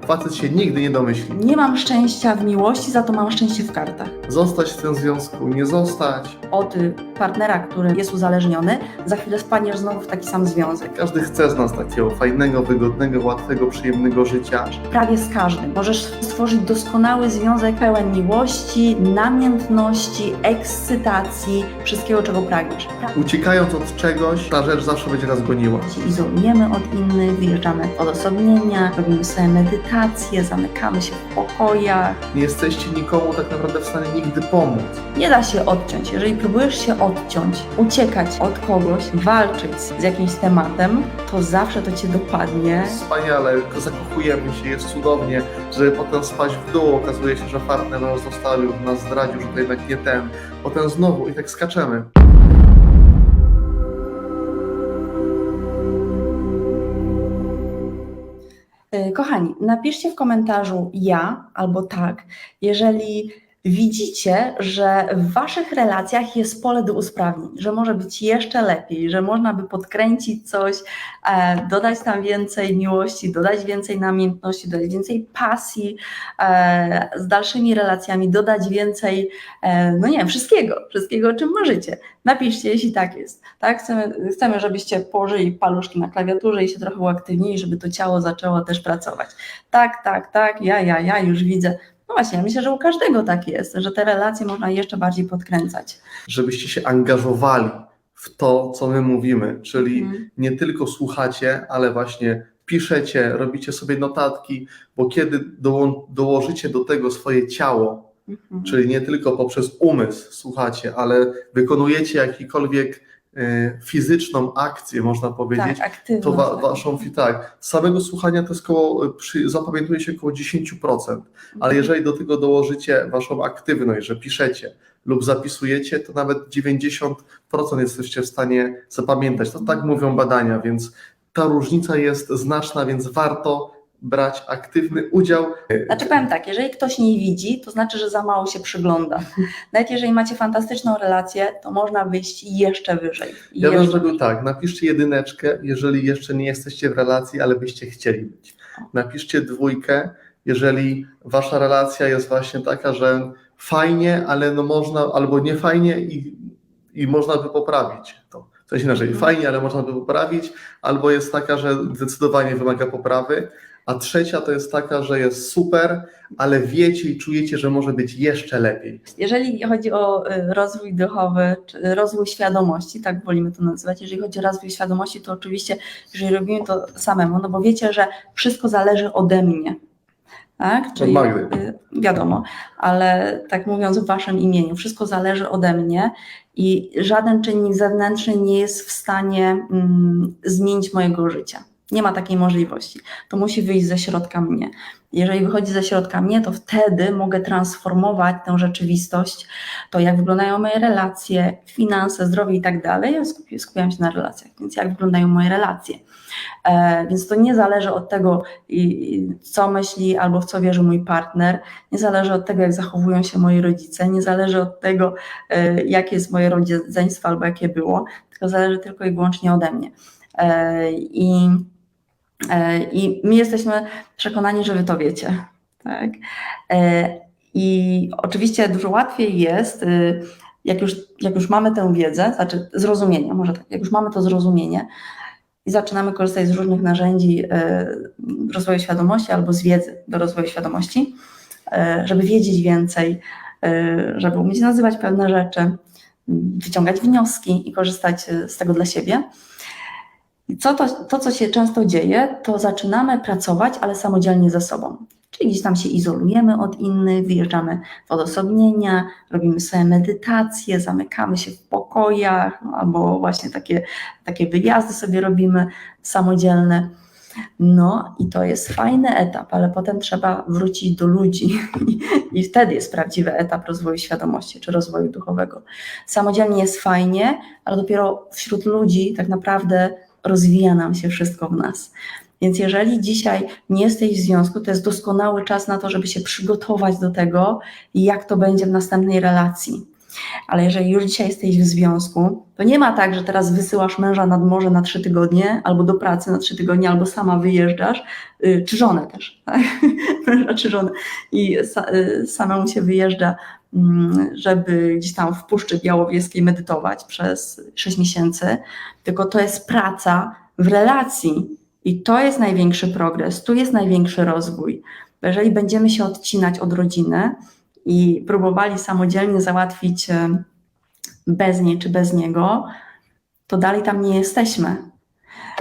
facet się nigdy nie domyśli. Nie mam szczęścia w miłości, za to mam szczęście w kartach. Zostać w tym związku, nie zostać. Od partnera, który jest uzależniony, za chwilę spadniesz znowu w taki sam związek. Każdy chce z nas takiego fajnego, wygodnego, łatwego, przyjemnego życia. Prawie z każdym. Możesz stworzyć doskonały związek pełen miłości, namiętności, ekscytacji, wszystkiego, czego pragniesz. Uciekając od czegoś, ta rzecz zawsze będzie nas goniła. Się izolujemy od innych, wyjeżdżamy w odosobnienia, robimy sobie medytację, zamykamy się w pokojach. Nie jesteście nikomu tak naprawdę w stanie nigdy pomóc. Nie da się odciąć. Jeżeli próbujesz się odciąć, uciekać od kogoś, walczyć z jakimś tematem, to zawsze to cię dopadnie. Wspaniale, zakochujemy się, jest cudownie, żeby potem spaść w dół. Okazuje się, że partner nas zostawił, nas zdradził, że to jednak nie ten. Potem znowu i tak skaczemy. Kochani, napiszcie w komentarzu ja albo tak, jeżeli widzicie, że w waszych relacjach jest pole do usprawnień, że może być jeszcze lepiej, że można by podkręcić coś, dodać tam więcej miłości, dodać więcej namiętności, dodać więcej pasji z dalszymi relacjami, dodać więcej, no nie wiem, wszystkiego, o czym marzycie. Napiszcie, jeśli tak jest. Tak? Chcemy, żebyście położyli paluszki na klawiaturze i się trochę uaktywnili, żeby to ciało zaczęło też pracować. Tak, ja już widzę. No właśnie, myślę, że u każdego tak jest, że te relacje można jeszcze bardziej podkręcać. Żebyście się angażowali w to, co my mówimy, czyli nie tylko słuchacie, ale właśnie piszecie, robicie sobie notatki, bo kiedy dołożycie do tego swoje ciało, czyli nie tylko poprzez umysł słuchacie, ale wykonujecie jakikolwiek fizyczną akcję, można powiedzieć, tak, aktywną, to waszą, tak, z samego słuchania to jest zapamiętuje się około 10%, ale jeżeli do tego dołożycie waszą aktywność, że piszecie lub zapisujecie, to nawet 90% jesteście w stanie zapamiętać. To tak mówią badania, więc ta różnica jest znaczna, więc warto brać aktywny udział. Znaczy powiem tak, jeżeli ktoś nie widzi, to znaczy, że za mało się przygląda. Nawet jeżeli macie fantastyczną relację, to można wyjść jeszcze wyżej. Ja bym zrobił tak, napiszcie 1, jeżeli jeszcze nie jesteście w relacji, ale byście chcieli być. Napiszcie 2, jeżeli wasza relacja jest właśnie taka, że fajnie, ale no można, albo nie fajnie i można by poprawić to. W sensie inaczej, fajnie, ale można by poprawić, albo jest taka, że zdecydowanie wymaga poprawy, a 3 to jest taka, że jest super, ale wiecie i czujecie, że może być jeszcze lepiej. Jeżeli chodzi o rozwój duchowy, czy rozwój świadomości, tak wolimy to nazywać, jeżeli chodzi o rozwój świadomości, to oczywiście, jeżeli robimy to samemu, no bo wiecie, że wszystko zależy ode mnie. Tak? Czyli, wiadomo, ale tak mówiąc w waszym imieniu, wszystko zależy ode mnie i żaden czynnik zewnętrzny nie jest w stanie zmienić mojego życia. Nie ma takiej możliwości. To musi wyjść ze środka mnie. Jeżeli wychodzi ze środka mnie, to wtedy mogę transformować tę rzeczywistość, to jak wyglądają moje relacje, finanse, zdrowie i tak dalej. Ja skupiam się na relacjach, więc jak wyglądają moje relacje. Więc to nie zależy od tego, co myśli albo w co wierzy mój partner, nie zależy od tego, jak zachowują się moi rodzice, nie zależy od tego, jakie jest moje rodzeństwo albo jakie było, tylko zależy tylko i wyłącznie ode mnie. I my jesteśmy przekonani, że wy to wiecie. Tak? I oczywiście dużo łatwiej jest, jak już mamy tę wiedzę, znaczy zrozumienie, może tak, jak już mamy to zrozumienie i zaczynamy korzystać z różnych narzędzi rozwoju świadomości albo z wiedzy do rozwoju świadomości, żeby wiedzieć więcej, żeby umieć nazywać pewne rzeczy, wyciągać wnioski i korzystać z tego dla siebie. Co się często dzieje, to zaczynamy pracować, ale samodzielnie ze sobą. Czyli gdzieś tam się izolujemy od innych, wyjeżdżamy w odosobnienia, robimy sobie medytację, zamykamy się w pokojach, albo właśnie takie wyjazdy sobie robimy samodzielne. No i to jest fajny etap, ale potem trzeba wrócić do ludzi i wtedy jest prawdziwy etap rozwoju świadomości czy rozwoju duchowego. Samodzielnie jest fajnie, ale dopiero wśród ludzi tak naprawdę rozwija nam się wszystko w nas. Więc jeżeli dzisiaj nie jesteś w związku, to jest doskonały czas na to, żeby się przygotować do tego, jak to będzie w następnej relacji. Ale jeżeli już dzisiaj jesteś w związku, to nie ma tak, że teraz wysyłasz męża nad morze na 3 tygodnie, albo do pracy na 3 tygodnie, albo sama wyjeżdżasz, czy żonę też, tak? Męża czy żonę. I samemu się wyjeżdża, żeby gdzieś tam w Puszczy Białowieskiej medytować przez 6 miesięcy, tylko to jest praca w relacji i to jest największy progres, tu jest największy rozwój. Bo jeżeli będziemy się odcinać od rodziny i próbowali samodzielnie załatwić bez niej czy bez niego, to dalej tam nie jesteśmy,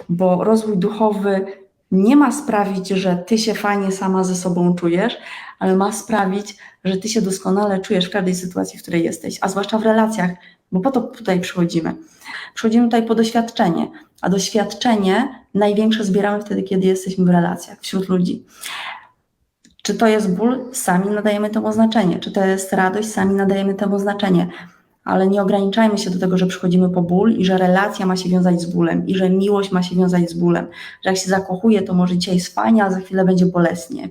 bo rozwój duchowy nie ma sprawić, że ty się fajnie sama ze sobą czujesz, ale ma sprawić, że ty się doskonale czujesz w każdej sytuacji, w której jesteś, a zwłaszcza w relacjach, bo po to tutaj przychodzimy. Przychodzimy tutaj po doświadczenie, a doświadczenie największe zbieramy wtedy, kiedy jesteśmy w relacjach, wśród ludzi. Czy to jest ból? Sami nadajemy temu znaczenie. Czy to jest radość? Sami nadajemy temu znaczenie. Ale nie ograniczajmy się do tego, że przychodzimy po ból i że relacja ma się wiązać z bólem i że miłość ma się wiązać z bólem. Że jak się zakochuje, to może dzisiaj jest fajnie, a za chwilę będzie boleśnie.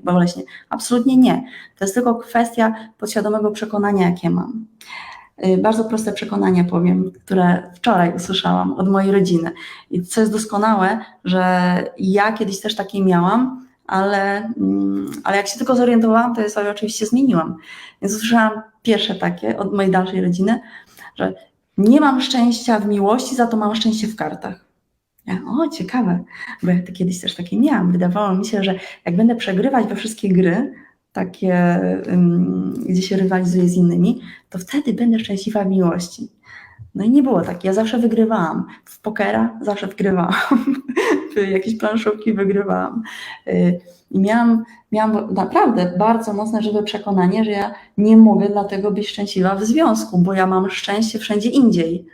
Absolutnie nie. To jest tylko kwestia podświadomego przekonania, jakie mam. Bardzo proste przekonanie powiem, które wczoraj usłyszałam od mojej rodziny. I co jest doskonałe, że ja kiedyś też takie miałam, ale jak się tylko zorientowałam, to je sobie oczywiście zmieniłam. Więc usłyszałam pierwsze takie od mojej dalszej rodziny, że nie mam szczęścia w miłości, za to mam szczęście w kartach. Ja, ciekawe, bo ja kiedyś też takie miałam. Wydawało mi się, że jak będę przegrywać we wszystkie gry, takie, gdzie się rywalizuję z innymi, to wtedy będę szczęśliwa w miłości. No i nie było tak. Ja zawsze wygrywałam. W pokera zawsze wygrywałam. W jakieś planszówki wygrywałam. I miałam naprawdę bardzo mocne, żywe przekonanie, że ja nie mogę dlatego być szczęśliwa w związku, bo ja mam szczęście wszędzie indziej.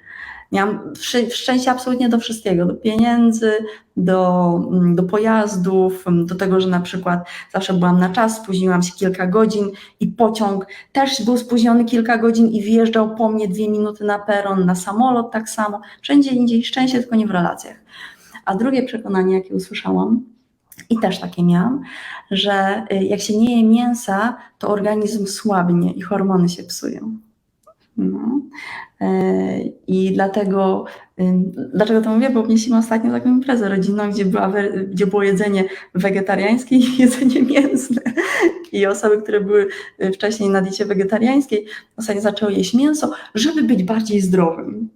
Miałam szczęście absolutnie do wszystkiego, do pieniędzy, do pojazdów, do tego, że na przykład zawsze byłam na czas, spóźniłam się kilka godzin i pociąg też był spóźniony kilka godzin i wjeżdżał po mnie 2 minuty na peron, na samolot tak samo, wszędzie indziej szczęście, tylko nie w relacjach. A drugie przekonanie, jakie usłyszałam, i też takie miałam, że jak się nie je mięsa, to organizm słabnie i hormony się psują. No. I dlaczego to mówię? Bo mieliśmy ostatnio taką imprezę rodzinną, gdzie było jedzenie wegetariańskie i jedzenie mięsne. I osoby, które były wcześniej na diecie wegetariańskiej, ostatnio zaczęły jeść mięso, żeby być bardziej zdrowym.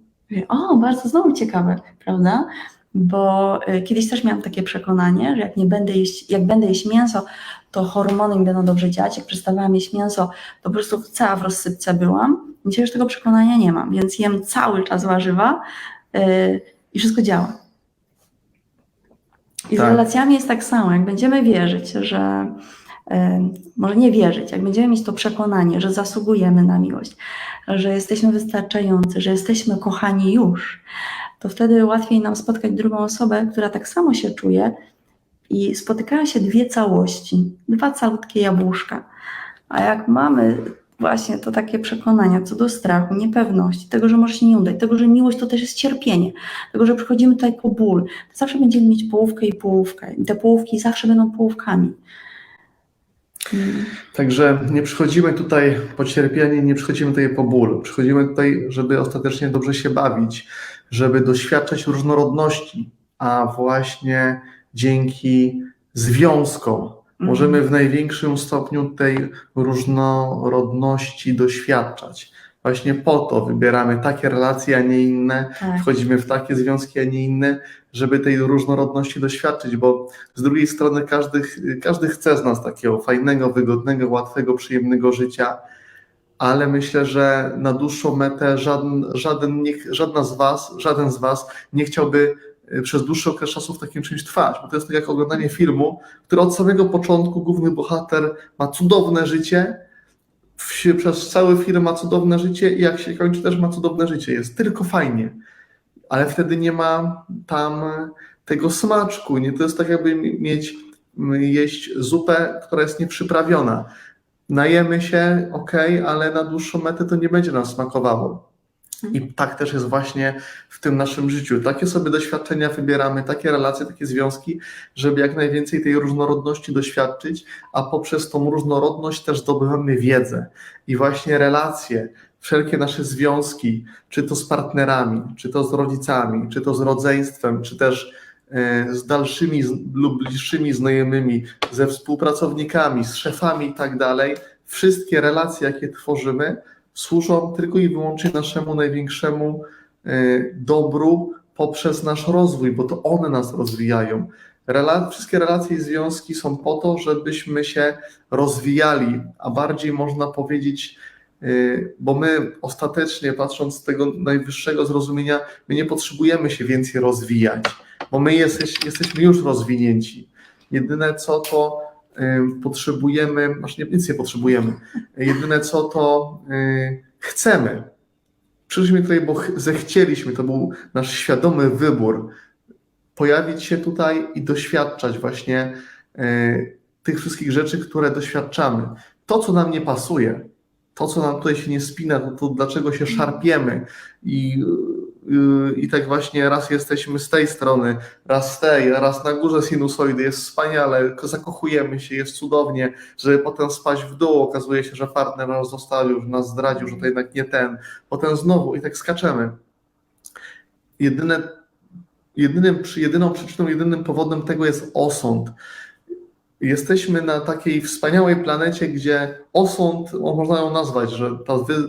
Bardzo znowu ciekawe, prawda? Bo kiedyś też miałam takie przekonanie, że jak będę jeść mięso, to hormony mi będą dobrze działać. Jak przestawałam jeść mięso, to po prostu cała w rozsypce byłam. Dzisiaj już tego przekonania nie mam, więc jem cały czas warzywa i wszystko działa. I z relacjami jest tak samo. Jak będziemy wierzyć, że może nie wierzyć, jak będziemy mieć to przekonanie, że zasługujemy na miłość, że jesteśmy wystarczający, że jesteśmy kochani już, to wtedy łatwiej nam spotkać drugą osobę, która tak samo się czuje i spotykają się 2 całości, 2 calutkie jabłuszka. A jak mamy właśnie to takie przekonania co do strachu, niepewności, tego, że może się nie udać, tego, że miłość to też jest cierpienie, tego, że przychodzimy tutaj po ból, to zawsze będziemy mieć połówkę i połówkę i te połówki zawsze będą połówkami. Także nie przychodzimy tutaj po cierpienie, nie przychodzimy tutaj po ból. Przychodzimy tutaj, żeby ostatecznie dobrze się bawić, żeby doświadczać różnorodności, a właśnie dzięki związkom możemy w największym stopniu tej różnorodności doświadczać. Właśnie po to wybieramy takie relacje, a nie inne, wchodzimy w takie związki, a nie inne, żeby tej różnorodności doświadczyć, bo z drugiej strony każdy chce z nas takiego fajnego, wygodnego, łatwego, przyjemnego życia, ale myślę, że na dłuższą metę żaden z Was nie chciałby przez dłuższy okres czasu w takim czymś trwać, bo to jest tak jak oglądanie filmu, który od samego początku główny bohater ma cudowne życie, przez cały film ma cudowne życie i jak się kończy też ma cudowne życie, jest tylko fajnie, ale wtedy nie ma tam tego smaczku, nie? To jest tak jakby jeść zupę, która jest nieprzyprawiona. Najemy się, ale na dłuższą metę to nie będzie nam smakowało. I tak też jest właśnie w tym naszym życiu. Takie sobie doświadczenia wybieramy, takie relacje, takie związki, żeby jak najwięcej tej różnorodności doświadczyć, a poprzez tą różnorodność też zdobywamy wiedzę. I właśnie relacje, wszelkie nasze związki, czy to z partnerami, czy to z rodzicami, czy to z rodzeństwem, czy też z dalszymi lub bliższymi znajomymi, ze współpracownikami, z szefami i tak dalej, wszystkie relacje, jakie tworzymy, służą tylko i wyłącznie naszemu największemu dobru poprzez nasz rozwój, bo to one nas rozwijają. Wszystkie relacje i związki są po to, żebyśmy się rozwijali, a bardziej można powiedzieć, bo my ostatecznie, patrząc z tego najwyższego zrozumienia, my nie potrzebujemy się więcej rozwijać, bo my jesteśmy już rozwinięci. Jedyne co to potrzebujemy, nic nie potrzebujemy, jedyne co to chcemy. Przyszliśmy tutaj, bo zechcieliśmy, to był nasz świadomy wybór, pojawić się tutaj i doświadczać właśnie tych wszystkich rzeczy, które doświadczamy. To, co nam nie pasuje, to, co nam tutaj się nie spina, to dlaczego się szarpiemy i tak właśnie raz jesteśmy z tej strony, raz z tej, raz na górze sinusoidy, jest wspaniale, zakochujemy się, jest cudownie, żeby potem spaść w dół, okazuje się, że partner nas zostawił, że nas zdradził, że to jednak nie ten, potem znowu i tak skaczemy. Jedyną przyczyną, jedynym powodem tego jest osąd. Jesteśmy na takiej wspaniałej planecie, gdzie osąd, można ją nazwać, że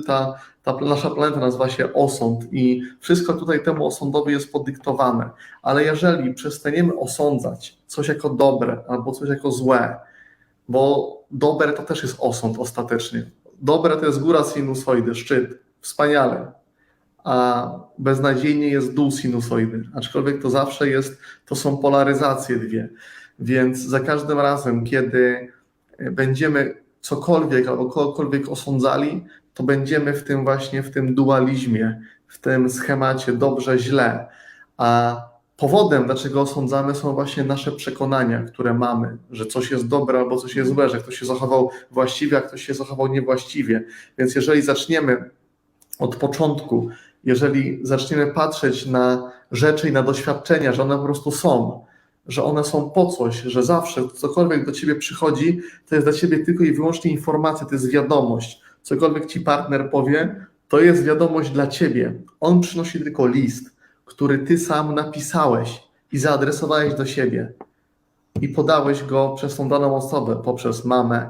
ta nasza planeta nazywa się osąd i wszystko tutaj temu osądowi jest podyktowane. Ale jeżeli przestaniemy osądzać coś jako dobre albo coś jako złe, bo dobre to też jest osąd ostatecznie. Dobre to jest góra sinusoidy, szczyt, wspaniale, a beznadziejnie jest dół sinusoidy, aczkolwiek to zawsze to są polaryzacje dwie. Więc za każdym razem, kiedy będziemy cokolwiek albo kogokolwiek osądzali, to będziemy w tym dualizmie, w tym schemacie dobrze, źle. A powodem, dlaczego osądzamy, są właśnie nasze przekonania, które mamy, że coś jest dobre albo coś jest złe, że ktoś się zachował właściwie, a ktoś się zachował niewłaściwie. Więc jeżeli zaczniemy od początku, jeżeli zaczniemy patrzeć na rzeczy i na doświadczenia, że one po prostu są, że one są po coś, że zawsze cokolwiek do ciebie przychodzi, to jest dla ciebie tylko i wyłącznie informacja, to jest wiadomość. Cokolwiek ci partner powie, to jest wiadomość dla ciebie. On przynosi tylko list, który ty sam napisałeś i zaadresowałeś do siebie. I podałeś go przez tą daną osobę, poprzez mamę,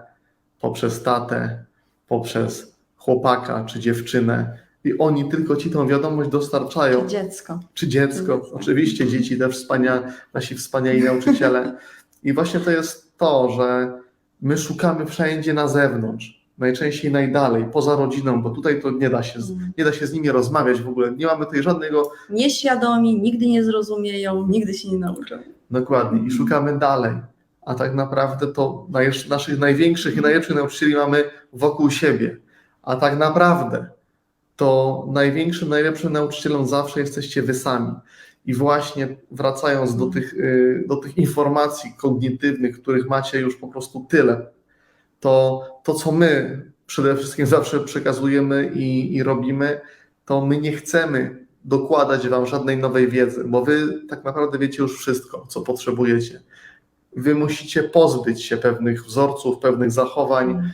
poprzez tatę, poprzez chłopaka czy dziewczynę. I oni tylko ci tą wiadomość dostarczają. Czy dziecko. Oczywiście dzieci też nasi wspaniali nauczyciele. I właśnie to jest to, że my szukamy wszędzie na zewnątrz, najczęściej najdalej, poza rodziną, bo tutaj to nie da się z nimi rozmawiać w ogóle. Nie mamy tutaj żadnego... Nieświadomi, nigdy nie zrozumieją, nigdy się nie nauczą. Dokładnie. I szukamy dalej. A tak naprawdę to naszych największych i najlepszych nauczycieli mamy wokół siebie. A tak naprawdę to największym, najlepszym nauczycielem zawsze jesteście wy sami. I właśnie wracając do tych informacji kognitywnych, których macie już po prostu tyle, to co my przede wszystkim zawsze przekazujemy i robimy, to my nie chcemy dokładać wam żadnej nowej wiedzy, bo wy tak naprawdę wiecie już wszystko, co potrzebujecie. Wy musicie pozbyć się pewnych wzorców, pewnych zachowań,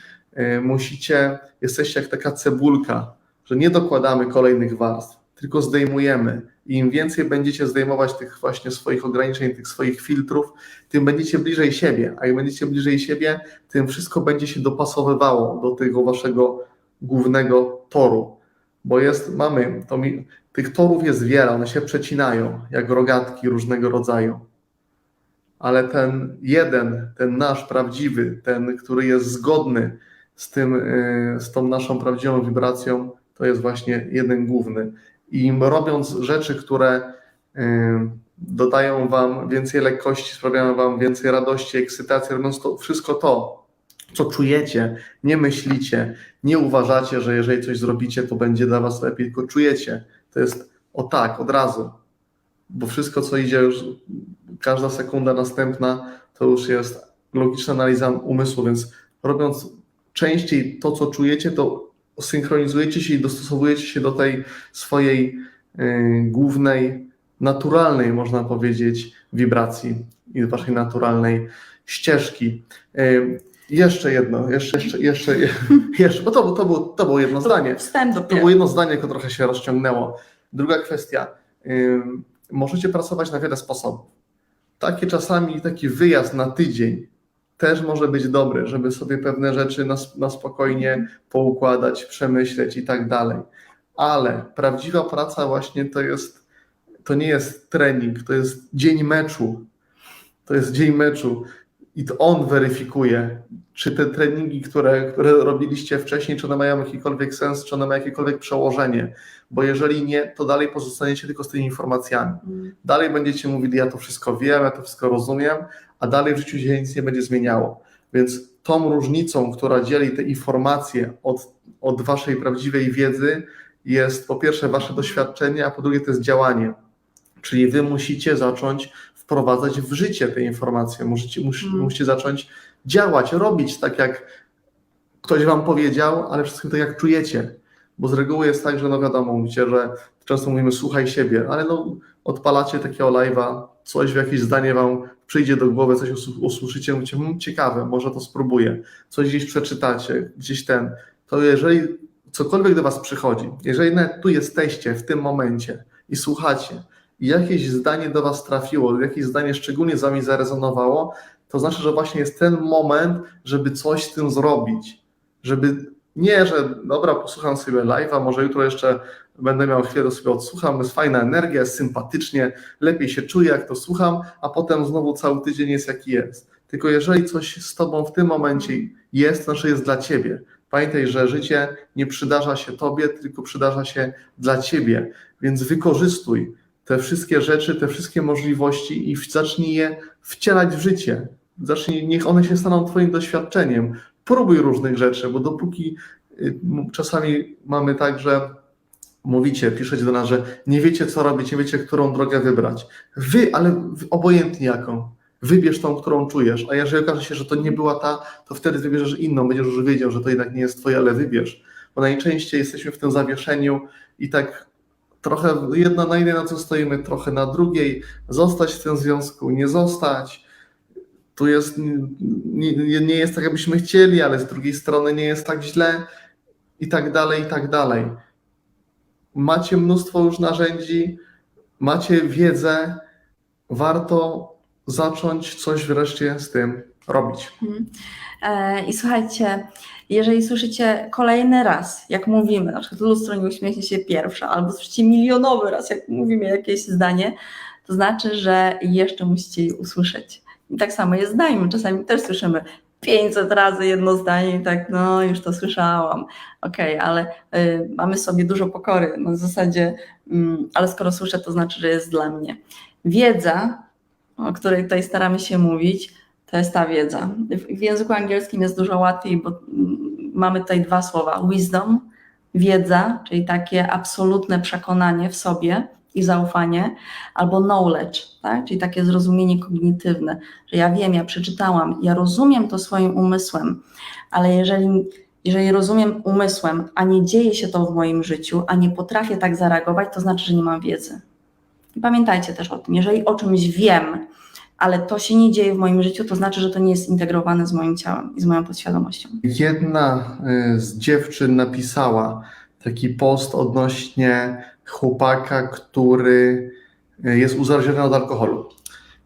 jesteście jak taka cebulka, że nie dokładamy kolejnych warstw, tylko zdejmujemy. I im więcej będziecie zdejmować tych właśnie swoich ograniczeń, tych swoich filtrów, tym będziecie bliżej siebie. A jak będziecie bliżej siebie, tym wszystko będzie się dopasowywało do tego waszego głównego toru. Bo tych torów jest wiele, one się przecinają, jak rogatki różnego rodzaju. Ale ten nasz prawdziwy, ten, który jest zgodny z tą naszą prawdziwą wibracją, to jest właśnie jeden główny. I robiąc rzeczy, które dodają wam więcej lekkości, sprawiają wam więcej radości, ekscytacji, robiąc wszystko to, co czujecie, nie myślicie, nie uważacie, że jeżeli coś zrobicie, to będzie dla was lepiej, tylko czujecie. To jest od razu. Bo wszystko, co idzie już, każda sekunda następna, to już jest logiczna analiza umysłu, więc robiąc częściej to, co czujecie, to synchronizujecie się i dostosowujecie się do tej swojej głównej, naturalnej, można powiedzieć, wibracji i do waszej naturalnej ścieżki. Jeszcze jedno, bo to było jedno zdanie. Wstęp To dopiero. było jedno zdanie, które trochę się rozciągnęło. Druga kwestia. Możecie pracować na wiele sposobów. Taki wyjazd na tydzień też może być dobry, żeby sobie pewne rzeczy na spokojnie poukładać, przemyśleć i tak dalej. Ale prawdziwa praca właśnie to nie jest trening, to jest dzień meczu. To jest dzień meczu i to on weryfikuje, czy te treningi, które robiliście wcześniej, czy one mają jakikolwiek sens, czy one mają jakiekolwiek przełożenie. Bo jeżeli nie, to dalej pozostaniecie tylko z tymi informacjami. Dalej będziecie mówili, ja to wszystko wiem, ja to wszystko rozumiem, a dalej w życiu się nic nie będzie zmieniało. Więc tą różnicą, która dzieli te informacje od waszej prawdziwej wiedzy, jest po pierwsze wasze doświadczenie, a po drugie to jest działanie. Czyli wy musicie zacząć wprowadzać w życie te informacje, musicie zacząć działać, robić tak, jak ktoś wam powiedział, ale wszystkim tak, jak czujecie. Bo z reguły jest tak, że no wiadomo, mówicie, że często mówimy słuchaj siebie, ale no odpalacie takiego live'a, coś w jakieś zdanie wam przyjdzie do głowy, coś usłyszycie, mówicie, ciekawe, może to spróbuję, coś gdzieś przeczytacie, to jeżeli cokolwiek do was przychodzi, jeżeli nawet tu jesteście w tym momencie i słuchacie i jakieś zdanie do was trafiło, jakieś zdanie szczególnie z wami zarezonowało, to znaczy, że właśnie jest ten moment, żeby coś z tym zrobić, żeby nie, że dobra, posłucham sobie live'a, może jutro jeszcze będę miał chwilę, sobie odsłucham, jest fajna energia, jest sympatycznie, lepiej się czuję, jak to słucham, a potem znowu cały tydzień jest jaki jest. Tylko jeżeli coś z tobą w tym momencie jest, to znaczy jest dla ciebie. Pamiętaj, że życie nie przydarza się tobie, tylko przydarza się dla ciebie, więc wykorzystuj te wszystkie rzeczy, te wszystkie możliwości i zacznij je wcielać w życie. Niech one się staną twoim doświadczeniem. Próbuj różnych rzeczy, bo dopóki czasami mamy tak, że piszecie do nas, że nie wiecie co robić, nie wiecie którą drogę wybrać. Ale obojętnie jaką. Wybierz tą, którą czujesz, a jeżeli okaże się, że to nie była ta, to wtedy wybierzesz inną, będziesz już wiedział, że to jednak nie jest twoje, ale wybierz. Bo najczęściej jesteśmy w tym zawieszeniu i tak trochę jedna na jednej nocy stoimy, trochę na drugiej, zostać w tym związku, nie zostać. Tu jest, nie jest tak, jakbyśmy chcieli, ale z drugiej strony nie jest tak źle i tak dalej, i tak dalej. Macie mnóstwo już narzędzi, macie wiedzę, warto zacząć coś wreszcie z tym robić. I słuchajcie, jeżeli słyszycie kolejny raz, jak mówimy, na przykład lustro nie uśmiechnie się pierwsza, albo słyszycie milionowy raz, jak mówimy jakieś zdanie, to znaczy, że jeszcze musicie je usłyszeć. I tak samo jest zdaniem. Czasami też słyszymy 500 razy jedno zdanie i tak, no już to słyszałam. Okej, ale mamy sobie dużo pokory. No w zasadzie, ale skoro słyszę, to znaczy, że jest dla mnie. Wiedza, o której tutaj staramy się mówić, to jest ta wiedza. W języku angielskim jest dużo łatwiej, bo mamy tutaj dwa słowa. Wisdom, wiedza, czyli takie absolutne przekonanie w sobie i zaufanie, albo knowledge, tak? Czyli takie zrozumienie kognitywne, że ja wiem, ja przeczytałam, ja rozumiem to swoim umysłem, ale jeżeli rozumiem umysłem, a nie dzieje się to w moim życiu, a nie potrafię tak zareagować, to znaczy, że nie mam wiedzy. I pamiętajcie też o tym, jeżeli o czymś wiem, ale to się nie dzieje w moim życiu, to znaczy, że to nie jest integrowane z moim ciałem i z moją podświadomością. Jedna z dziewczyn napisała taki post odnośnie chłopaka, który jest uzależniony od alkoholu.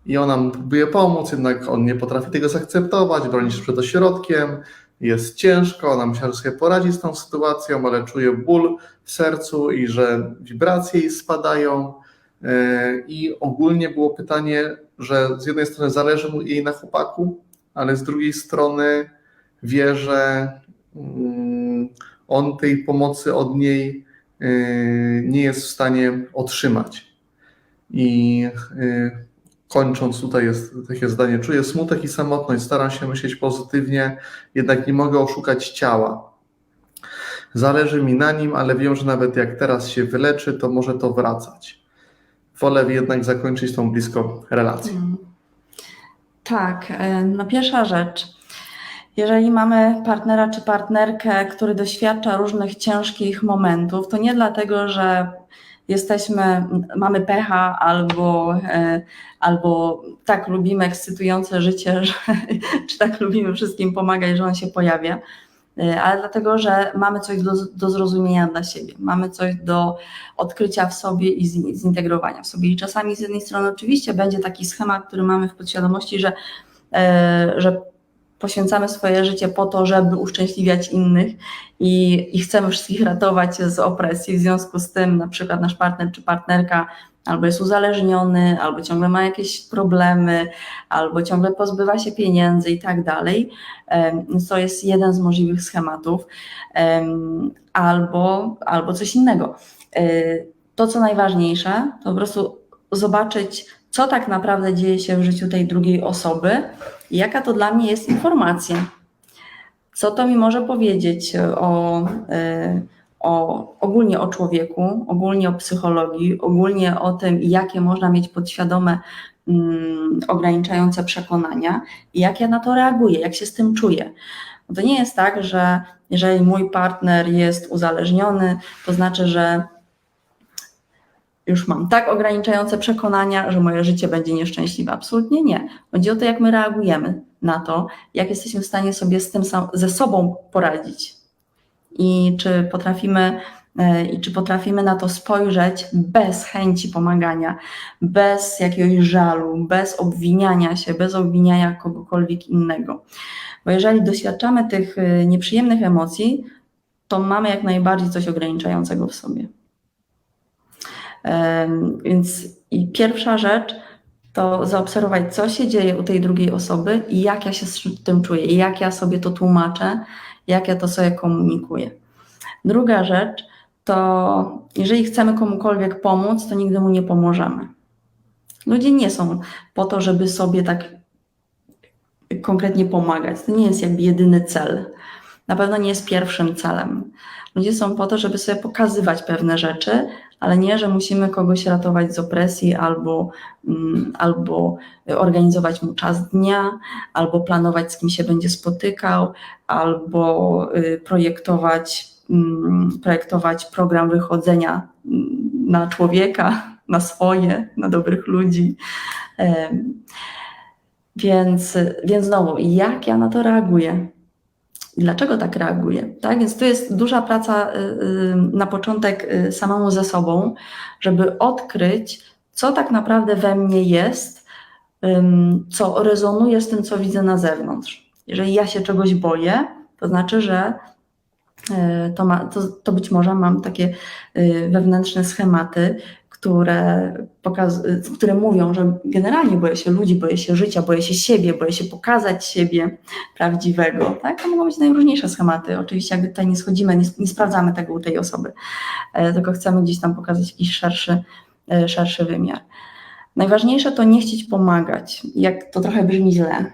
I ona mu próbuje pomóc, jednak on nie potrafi tego zaakceptować, broni się przed ośrodkiem, jest ciężko, ona musiała sobie poradzić z tą sytuacją, ale czuje ból w sercu i że wibracje jej spadają. I ogólnie było pytanie, że z jednej strony zależy mu jej na chłopaku, ale z drugiej strony wie, że on tej pomocy od niej nie jest w stanie otrzymać. I kończąc, tutaj jest takie zdanie: czuję smutek i samotność, staram się myśleć pozytywnie, jednak nie mogę oszukać ciała. Zależy mi na nim, ale wiem, że nawet jak teraz się wyleczy, to może to wracać. Wolę jednak zakończyć tą bliską relację. Tak, no pierwsza rzecz. Jeżeli mamy partnera czy partnerkę, który doświadcza różnych ciężkich momentów, to nie dlatego, że mamy pecha albo tak lubimy ekscytujące życie, czy tak lubimy wszystkim pomagać, że on się pojawia, ale dlatego, że mamy coś do zrozumienia dla siebie, mamy coś do odkrycia w sobie i zintegrowania w sobie. I czasami z jednej strony oczywiście będzie taki schemat, który mamy w podświadomości, że poświęcamy swoje życie po to, żeby uszczęśliwiać innych i chcemy wszystkich ratować z opresji. W związku z tym na przykład nasz partner czy partnerka albo jest uzależniony, albo ciągle ma jakieś problemy, albo ciągle pozbywa się pieniędzy i tak dalej. To jest jeden z możliwych schematów, albo coś innego. To, co najważniejsze, to po prostu zobaczyć, co tak naprawdę dzieje się w życiu tej drugiej osoby i jaka to dla mnie jest informacja. Co to mi może powiedzieć ogólnie o człowieku, ogólnie o psychologii, ogólnie o tym, jakie można mieć podświadome ograniczające przekonania i jak ja na to reaguję, jak się z tym czuję. Bo to nie jest tak, że jeżeli mój partner jest uzależniony, to znaczy, że już mam tak ograniczające przekonania, że moje życie będzie nieszczęśliwe. Absolutnie nie. Chodzi o to, jak my reagujemy na to, jak jesteśmy w stanie sobie ze sobą poradzić i czy potrafimy na to spojrzeć bez chęci pomagania, bez jakiegoś żalu, bez obwiniania się, bez obwiniania kogokolwiek innego. Bo jeżeli doświadczamy tych nieprzyjemnych emocji, to mamy jak najbardziej coś ograniczającego w sobie. Więc i pierwsza rzecz to zaobserwować, co się dzieje u tej drugiej osoby i jak ja się z tym czuję, i jak ja sobie to tłumaczę, jak ja to sobie komunikuję. Druga rzecz to, jeżeli chcemy komukolwiek pomóc, to nigdy mu nie pomożemy. Ludzie nie są po to, żeby sobie tak konkretnie pomagać. To nie jest jakby jedyny cel. Na pewno nie jest pierwszym celem. Ludzie są po to, żeby sobie pokazywać pewne rzeczy, ale nie, że musimy kogoś ratować z opresji albo organizować mu czas dnia, albo planować, z kim się będzie spotykał, albo projektować program wychodzenia na człowieka, na swoje, na dobrych ludzi. Więc znowu, jak ja na to reaguję? Dlaczego tak reaguję? Tak? Więc tu jest duża praca na początek samemu ze sobą, żeby odkryć, co tak naprawdę we mnie jest, co rezonuje z tym, co widzę na zewnątrz. Jeżeli ja się czegoś boję, to znaczy, że to być może mam takie wewnętrzne schematy, które mówią, że generalnie boję się ludzi, boję się życia, boję się siebie, boję się pokazać siebie prawdziwego. Tak? To mogą być najróżniejsze schematy. Oczywiście jakby tutaj nie schodzimy, nie sprawdzamy tego u tej osoby, tylko chcemy gdzieś tam pokazać jakiś szerszy wymiar. Najważniejsze to nie chcieć pomagać, jak to trochę brzmi źle.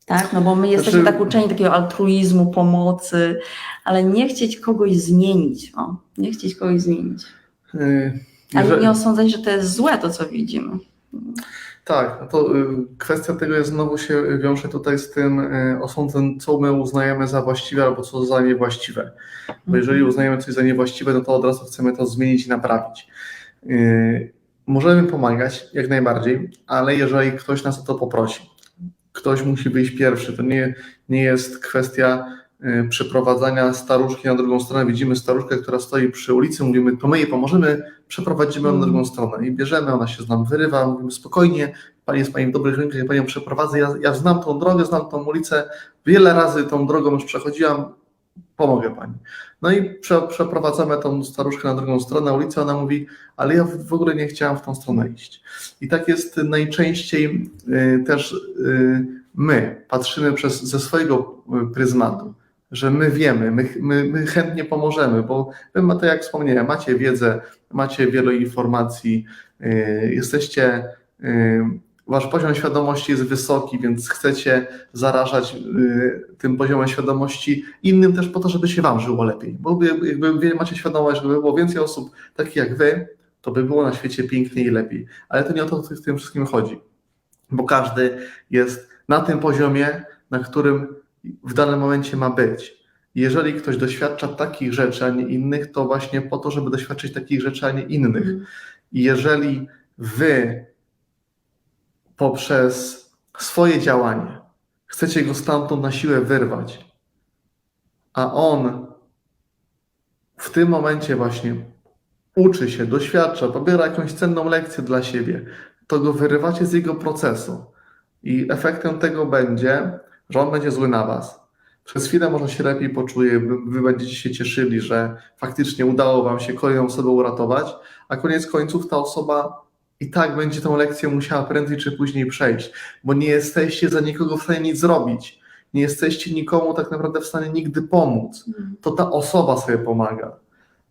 Tak? No bo my jesteśmy tak uczeni takiego altruizmu, pomocy, ale nie chcieć kogoś zmienić. Nie chcieć kogoś zmienić. Ale nie osądzać, że to jest złe, to co widzimy. Tak, no to kwestia tego jest, znowu się wiąże tutaj z tym osądzem, co my uznajemy za właściwe albo co za niewłaściwe. Bo jeżeli uznajemy coś za niewłaściwe, no to od razu chcemy to zmienić i naprawić. Możemy pomagać, jak najbardziej, ale jeżeli ktoś nas o to poprosi, ktoś musi wyjść pierwszy, to nie jest kwestia przeprowadzania staruszki na drugą stronę. Widzimy staruszkę, która stoi przy ulicy, mówimy, to my jej pomożemy, przeprowadzimy ją na drugą stronę i bierzemy, ona się z nam wyrywa, mówimy spokojnie, pani jest pani w dobrych rękach, ja panią przeprowadzę, ja znam tą drogę, znam tą ulicę, wiele razy tą drogą już przechodziłam, pomogę pani. No i przeprowadzamy tą staruszkę na drugą stronę ulicy, ona mówi, ale ja w ogóle nie chciałam w tą stronę iść. I tak jest najczęściej też my patrzymy ze swojego pryzmatu, że my wiemy, my chętnie pomożemy, bo wy, tak jak wspomniałem, macie wiedzę, macie wiele informacji, wasz poziom świadomości jest wysoki, więc chcecie zarażać tym poziomem świadomości innym też po to, żeby się wam żyło lepiej. Bo jakby macie świadomość, żeby było więcej osób takich jak wy, to by było na świecie piękniej i lepiej. Ale to nie o to w tym wszystkim chodzi, bo każdy jest na tym poziomie, na którym w danym momencie ma być. Jeżeli ktoś doświadcza takich rzeczy, a nie innych, to właśnie po to, żeby doświadczyć takich rzeczy, a nie innych. I jeżeli wy poprzez swoje działanie chcecie go stamtąd na siłę wyrwać, a on w tym momencie właśnie uczy się, doświadcza, pobiera jakąś cenną lekcję dla siebie, to go wyrywacie z jego procesu. I efektem tego będzie, że on będzie zły na was. Przez chwilę może się lepiej poczuje, wy będziecie się cieszyli, że faktycznie udało wam się kolejną osobę uratować, a koniec końców ta osoba i tak będzie tą lekcję musiała prędzej czy później przejść, bo nie jesteście za nikogo w stanie nic zrobić. Nie jesteście nikomu tak naprawdę w stanie nigdy pomóc. To ta osoba sobie pomaga.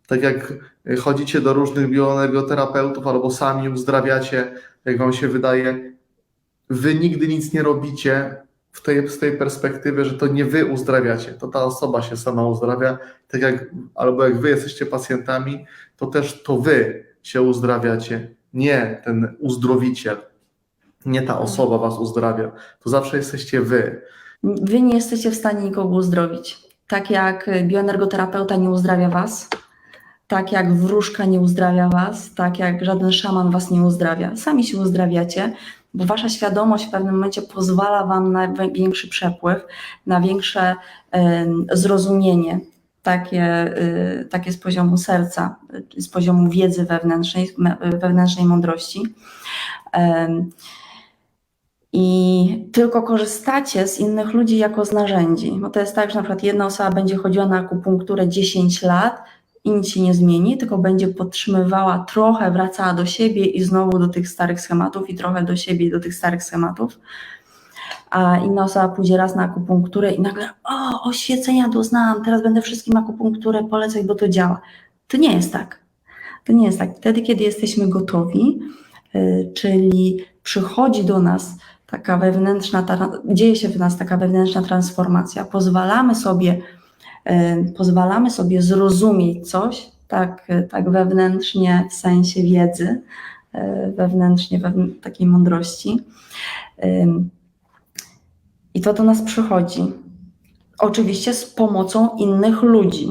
Tak jak chodzicie do różnych bioenergoterapeutów albo sami uzdrawiacie, jak wam się wydaje, wy nigdy nic nie robicie z tej perspektywy, że to nie wy uzdrawiacie, to ta osoba się sama uzdrawia, tak jak, albo jak wy jesteście pacjentami, to też to wy się uzdrawiacie, nie ten uzdrowiciel, nie ta osoba was uzdrawia, to zawsze jesteście wy. Wy nie jesteście w stanie nikogo uzdrowić. Tak jak bioenergoterapeuta nie uzdrawia was, tak jak wróżka nie uzdrawia was, tak jak żaden szaman was nie uzdrawia. Sami się uzdrawiacie, bo wasza świadomość w pewnym momencie pozwala wam na większy przepływ, na większe zrozumienie, takie z poziomu serca, z poziomu wiedzy wewnętrznej mądrości. I tylko korzystacie z innych ludzi jako z narzędzi. Bo to jest tak, że na przykład jedna osoba będzie chodziła na akupunkturę 10 lat i nic się nie zmieni, tylko będzie podtrzymywała, trochę wracała do siebie i znowu do tych starych schematów i trochę do siebie i do tych starych schematów. A inna osoba pójdzie raz na akupunkturę i nagle oświecenia doznałam, teraz będę wszystkim akupunkturę polecać, bo to działa. To nie jest tak. To nie jest tak. Wtedy, kiedy jesteśmy gotowi, czyli przychodzi do nas taka wewnętrzna, dzieje się w nas taka wewnętrzna transformacja, pozwalamy sobie zrozumieć coś, tak wewnętrznie w sensie wiedzy, wewnętrznie takiej mądrości. I to do nas przychodzi. Oczywiście z pomocą innych ludzi,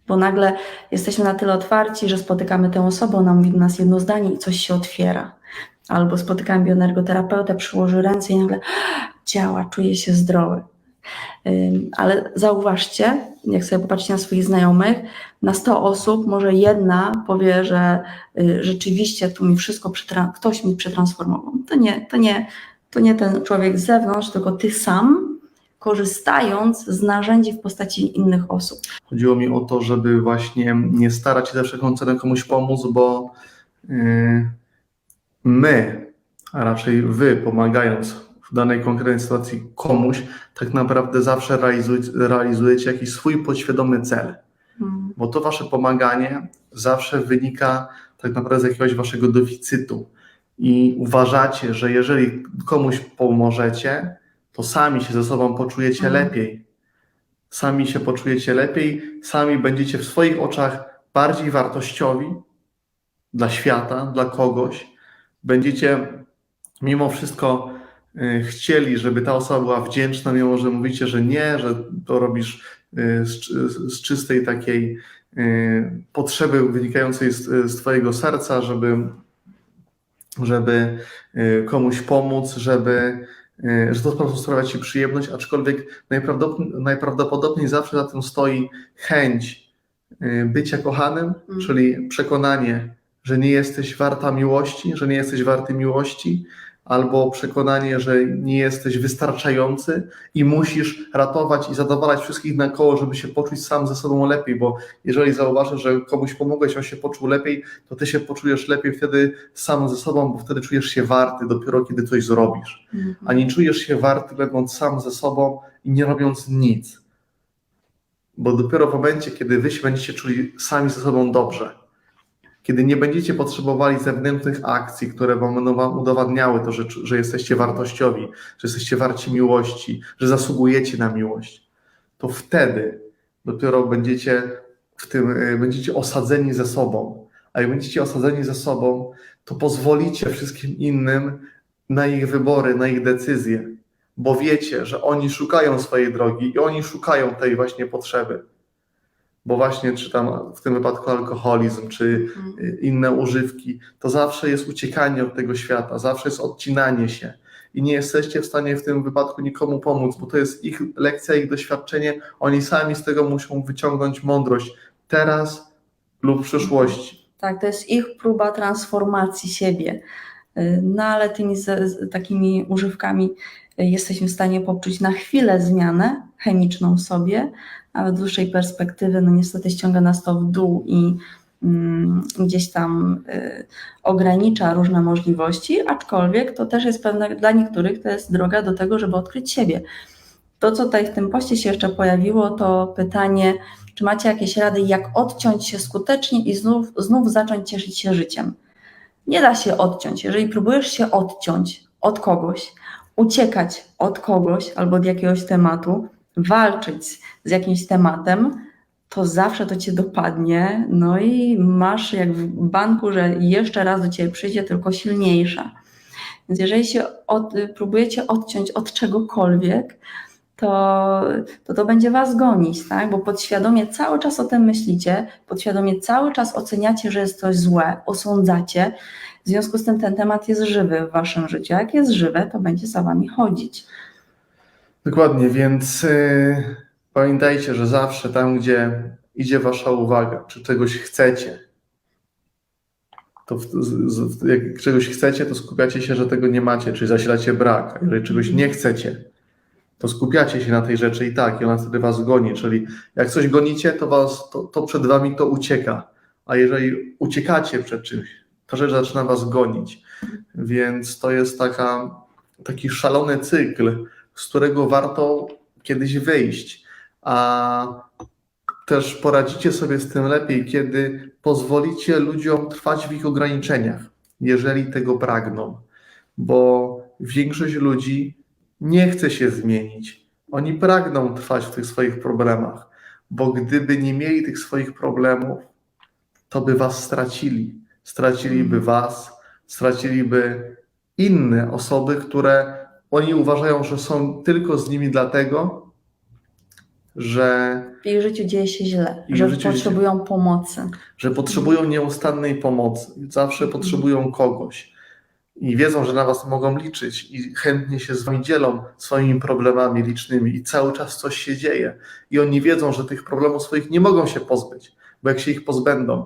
bo nagle jesteśmy na tyle otwarci, że spotykamy tę osobę, ona mówi do nas jedno zdanie i coś się otwiera. Albo spotykam bioenergoterapeutę, przyłoży ręce i nagle działa, czuję się zdrowy. Ale zauważcie, jak sobie popatrzcie na swoich znajomych, na 100 osób może jedna powie, że rzeczywiście tu mi wszystko, ktoś mi przetransformował. To nie ten człowiek z zewnątrz, tylko ty sam, korzystając z narzędzi w postaci innych osób. Chodziło mi o to, żeby właśnie nie starać się za wszelką cenę komuś pomóc, bo my, a raczej wy, pomagając w danej konkretnej sytuacji komuś, tak naprawdę zawsze realizujecie jakiś swój podświadomy cel. Bo to wasze pomaganie zawsze wynika tak naprawdę z jakiegoś waszego deficytu. I uważacie, że jeżeli komuś pomożecie, to sami się ze sobą poczujecie lepiej. Sami się poczujecie lepiej, sami będziecie w swoich oczach bardziej wartościowi dla świata, dla kogoś. Będziecie mimo wszystko chcieli, żeby ta osoba była wdzięczna, mimo że mówicie, że nie, że to robisz z czystej takiej potrzeby wynikającej z twojego serca, żeby komuś pomóc, że to po prostu sprawia ci przyjemność, aczkolwiek najprawdopodobniej zawsze za tym stoi chęć bycia kochanym, czyli przekonanie, że nie jesteś warta miłości, że nie jesteś warty miłości, albo przekonanie, że nie jesteś wystarczający i musisz ratować i zadowalać wszystkich naokoło, żeby się poczuć sam ze sobą lepiej, bo jeżeli zauważysz, że komuś pomogłeś, on się poczuł lepiej, to ty się poczujesz lepiej wtedy sam ze sobą, bo wtedy czujesz się warty dopiero kiedy coś zrobisz, a nie czujesz się warty będąc sam ze sobą i nie robiąc nic, bo dopiero w momencie, kiedy wy się będziecie czuli sami ze sobą dobrze, kiedy nie będziecie potrzebowali zewnętrznych akcji, które wam będą udowadniały to, że jesteście wartościowi, że jesteście warci miłości, że zasługujecie na miłość, to wtedy dopiero będziecie osadzeni ze sobą. A jak będziecie osadzeni ze sobą, to pozwolicie wszystkim innym na ich wybory, na ich decyzje. bo wiecie, że oni szukają swojej drogi i oni szukają tej właśnie potrzeby. Bo właśnie czy tam w tym wypadku alkoholizm, czy inne używki, to zawsze jest uciekanie od tego świata, zawsze jest odcinanie się i nie jesteście w stanie w tym wypadku nikomu pomóc, bo to jest ich lekcja, ich doświadczenie, oni sami z tego muszą wyciągnąć mądrość teraz lub w przyszłości. Tak, to jest ich próba transformacji siebie. No ale tymi takimi używkami jesteśmy w stanie poczuć na chwilę zmianę chemiczną w sobie, ale w dłuższej perspektywy no niestety ściąga nas to w dół i gdzieś tam ogranicza różne możliwości, aczkolwiek to też jest pewne, dla niektórych to jest droga do tego, żeby odkryć siebie. To, co tutaj w tym poście się jeszcze pojawiło, to pytanie, czy macie jakieś rady, jak odciąć się skutecznie i znów zacząć cieszyć się życiem. Nie da się odciąć. Jeżeli próbujesz się odciąć od kogoś, uciekać od kogoś albo od jakiegoś tematu, walczyć z jakimś tematem, to zawsze to cię dopadnie, no i masz jak w banku, że jeszcze raz do ciebie przyjdzie, tylko silniejsza. Więc jeżeli się próbujecie odciąć od czegokolwiek, to będzie was gonić, tak? Bo podświadomie cały czas o tym myślicie, podświadomie cały czas oceniacie, że jest coś złe, osądzacie. W związku z tym ten temat jest żywy w waszym życiu. Jak jest żywe, to będzie za wami chodzić. Dokładnie, więc pamiętajcie, że zawsze tam, gdzie idzie wasza uwaga, czy czegoś chcecie, to jak czegoś chcecie, to skupiacie się, że tego nie macie, czyli zasilacie brak. A jeżeli czegoś nie chcecie, to skupiacie się na tej rzeczy i tak, i ona wtedy was goni, czyli jak coś gonicie, to przed wami to ucieka, a jeżeli uciekacie przed czymś, ta rzecz zaczyna was gonić, więc to jest taki szalony cykl, z którego warto kiedyś wyjść, a też poradzicie sobie z tym lepiej, kiedy pozwolicie ludziom trwać w ich ograniczeniach, jeżeli tego pragną, bo większość ludzi nie chce się zmienić. Oni pragną trwać w tych swoich problemach, bo gdyby nie mieli tych swoich problemów, to by was stracili. Straciliby was, straciliby inne osoby, które oni uważają, że są tylko z nimi dlatego, że W ich życiu dzieje się źle, że potrzebują pomocy. Że potrzebują nieustannej pomocy, zawsze potrzebują kogoś. I wiedzą, że na was mogą liczyć i chętnie się z wami dzielą swoimi problemami licznymi i cały czas coś się dzieje. I oni wiedzą, że tych problemów swoich nie mogą się pozbyć, bo jak się ich pozbędą,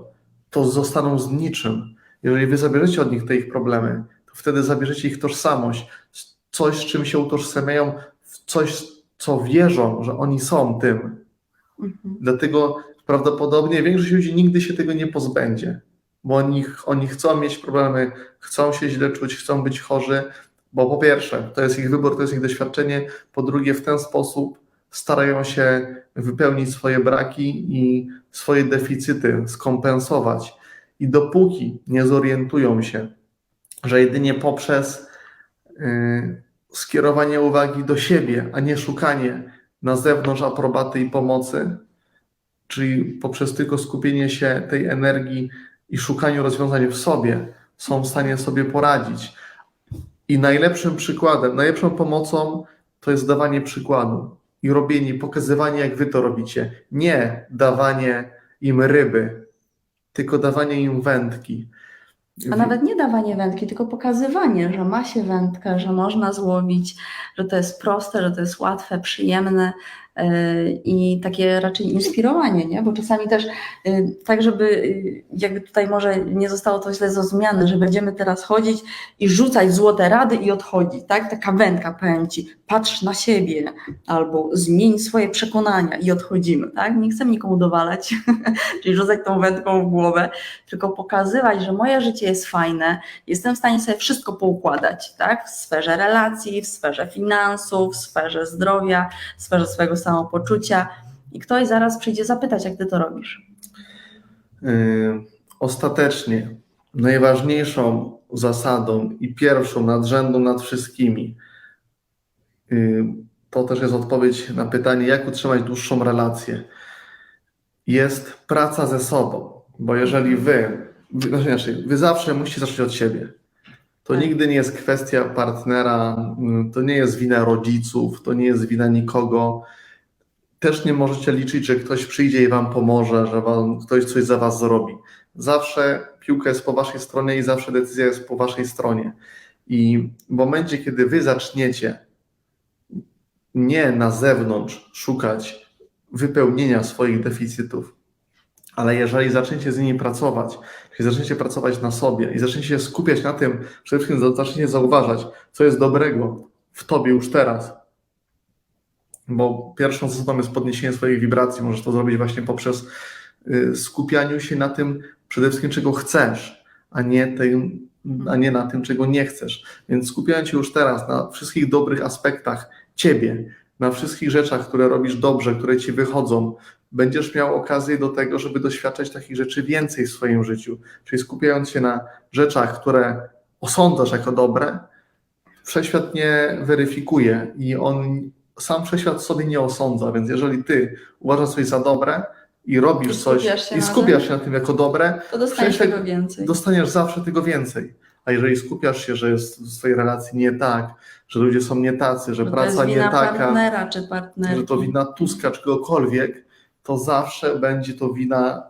to zostaną z niczym. Jeżeli wy zabierzecie od nich te ich problemy, to wtedy zabierzecie ich tożsamość, coś, z czym się utożsamiają, coś, co wierzą, że oni są tym. Dlatego prawdopodobnie większość ludzi nigdy się tego nie pozbędzie, bo oni chcą mieć problemy, chcą się źle czuć, chcą być chorzy, bo po pierwsze, to jest ich wybór, to jest ich doświadczenie, po drugie w ten sposób starają się wypełnić swoje braki i swoje deficyty, skompensować. I dopóki nie zorientują się, że jedynie poprzez skierowanie uwagi do siebie, a nie szukanie na zewnątrz aprobaty i pomocy, czyli poprzez tylko skupienie się tej energii i szukaniu rozwiązań w sobie, są w stanie sobie poradzić. I najlepszym przykładem, najlepszą pomocą to jest dawanie przykładu i robienie, pokazywanie, jak wy to robicie. Nie dawanie im ryby, tylko dawanie im wędki. A nawet nie dawanie wędki, tylko pokazywanie, że ma się wędkę, że można złowić, że to jest proste, że to jest łatwe, przyjemne i takie raczej inspirowanie, nie? Bo czasami też tak, żeby jakby tutaj może nie zostało to źle zrozumiane, że będziemy teraz chodzić i rzucać złote rady i odchodzić, tak? Taka wędka, powiem Ci, patrz na siebie albo zmień swoje przekonania i odchodzimy, tak? Nie chcę nikomu dowalać, czyli rzucać tą wędką w głowę, tylko pokazywać, że moje życie jest fajne, jestem w stanie sobie wszystko poukładać, tak? W sferze relacji, w sferze finansów, w sferze zdrowia, w sferze swojego samopoczucia i ktoś zaraz przyjdzie zapytać, jak ty to robisz. Ostatecznie najważniejszą zasadą i pierwszą nadrzędną nad wszystkimi to też jest odpowiedź na pytanie, jak utrzymać dłuższą relację. Jest praca ze sobą, bo jeżeli wy zawsze musicie zacząć od siebie. To nigdy nie jest kwestia partnera, to nie jest wina rodziców, to nie jest wina nikogo. Też nie możecie liczyć, że ktoś przyjdzie i wam pomoże, że ktoś coś za was zrobi. Zawsze piłka jest po waszej stronie i zawsze decyzja jest po waszej stronie. I w momencie, kiedy wy zaczniecie nie na zewnątrz szukać wypełnienia swoich deficytów, ale jeżeli zaczniecie z nimi pracować, jeżeli zaczniecie pracować na sobie i zaczniecie się skupiać na tym, przede wszystkim zaczniecie zauważać, co jest dobrego w tobie już teraz, bo pierwszą zasadą jest podniesienie swojej wibracji. Możesz to zrobić właśnie poprzez skupianiu się na tym przede wszystkim, czego chcesz, a nie na tym, czego nie chcesz. Więc skupiając się już teraz na wszystkich dobrych aspektach ciebie, na wszystkich rzeczach, które robisz dobrze, które ci wychodzą, będziesz miał okazję do tego, żeby doświadczać takich rzeczy więcej w swoim życiu. Czyli skupiając się na rzeczach, które osądzasz jako dobre, wszechświat nie weryfikuje i sam wszechświat sobie nie osądza, więc jeżeli ty uważasz coś za dobre i robisz coś i skupiasz się na tym jako dobre, to dostaniesz tego więcej. Dostaniesz zawsze tego więcej. A jeżeli skupiasz się, że jest w swojej relacji nie tak, że ludzie są nie tacy, że praca nie taka, partnera czy partnerki, że to wina Tuska czy kogokolwiek, to zawsze będzie to wina,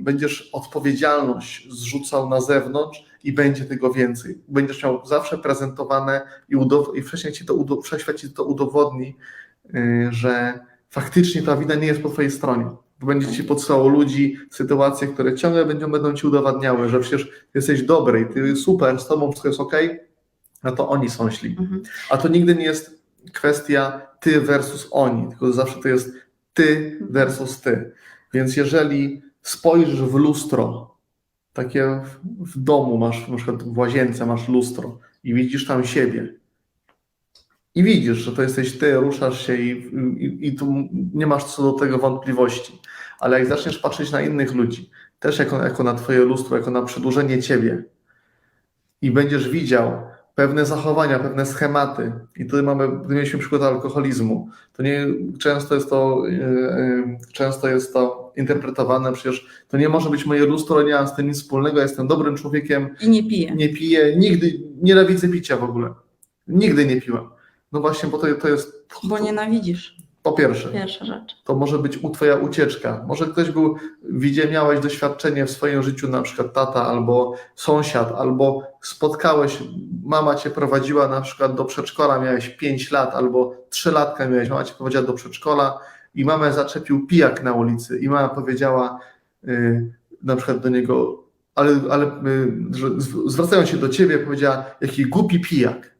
będziesz odpowiedzialność zrzucał na zewnątrz i będzie tego więcej. Będziesz miał zawsze prezentowane i wszechświat ci to udowodni, że faktycznie ta wina nie jest po twojej stronie. Bo będzie ci podsyłało ludzi, sytuacje, które ciągle będą ci udowadniały, że przecież ty jesteś dobry i ty super, z tobą wszystko jest okej, no to oni są źli. A to nigdy nie jest kwestia ty versus oni, tylko zawsze to jest ty versus ty. Więc jeżeli spojrzysz w lustro, takie w domu masz, na przykład w łazience masz lustro i widzisz tam siebie i widzisz, że to jesteś ty, ruszasz się i tu nie masz co do tego wątpliwości, ale jak zaczniesz patrzeć na innych ludzi, też jako na twoje lustro, jako na przedłużenie ciebie i będziesz widział pewne zachowania, pewne schematy i tutaj mieliśmy przykład alkoholizmu, to nie, często jest to interpretowane, przecież to nie może być moje lustro, nie mam z tym nic wspólnego, jestem dobrym człowiekiem i nie piję. Nie piję, nigdy, nienawidzę picia w ogóle, nigdy nie piłem. No właśnie, bo to jest... Bo nienawidzisz. Po pierwsze, pierwsza rzecz. To może być twoja ucieczka. Może ktoś miałeś doświadczenie w swoim życiu, na przykład tata albo sąsiad, albo spotkałeś, mama cię prowadziła na przykład do przedszkola, miałeś 5 lat albo 3 latka miałeś, mama cię prowadziła do przedszkola i mamę zaczepił pijak na ulicy i mama powiedziała na przykład do niego, że zwracając się do ciebie, powiedziała, jaki głupi pijak.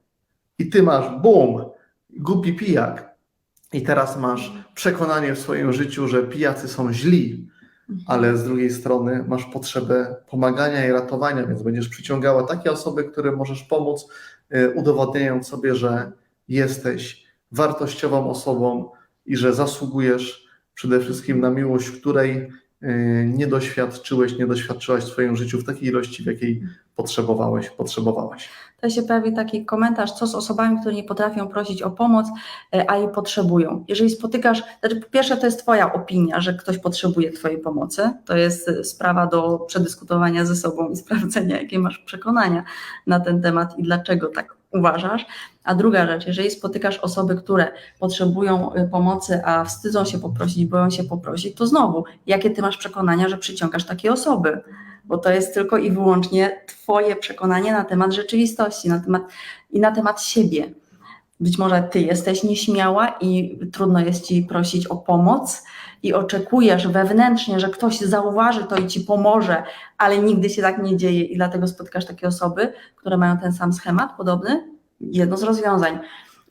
I ty masz, bum, głupi pijak. I teraz masz przekonanie w swoim życiu, że pijacy są źli, ale z drugiej strony masz potrzebę pomagania i ratowania, więc będziesz przyciągała takie osoby, które możesz pomóc, udowodniając sobie, że jesteś wartościową osobą i że zasługujesz przede wszystkim na miłość, której nie doświadczyłaś w swoim życiu w takiej ilości, w jakiej potrzebowałaś. To się pojawi taki komentarz, co z osobami, które nie potrafią prosić o pomoc, a jej potrzebują. Jeżeli spotykasz, po pierwsze to jest twoja opinia, że ktoś potrzebuje twojej pomocy, to jest sprawa do przedyskutowania ze sobą i sprawdzenia, jakie masz przekonania na ten temat i dlaczego tak uważasz. A druga rzecz, jeżeli spotykasz osoby, które potrzebują pomocy, a wstydzą się poprosić, boją się poprosić, to znowu, jakie ty masz przekonania, że przyciągasz takie osoby? Bo to jest tylko i wyłącznie twoje przekonanie na temat rzeczywistości, na temat siebie. Być może ty jesteś nieśmiała i trudno jest ci prosić o pomoc i oczekujesz wewnętrznie, że ktoś zauważy to i ci pomoże, ale nigdy się tak nie dzieje i dlatego spotykasz takie osoby, które mają ten sam schemat podobny. Jedno z rozwiązań.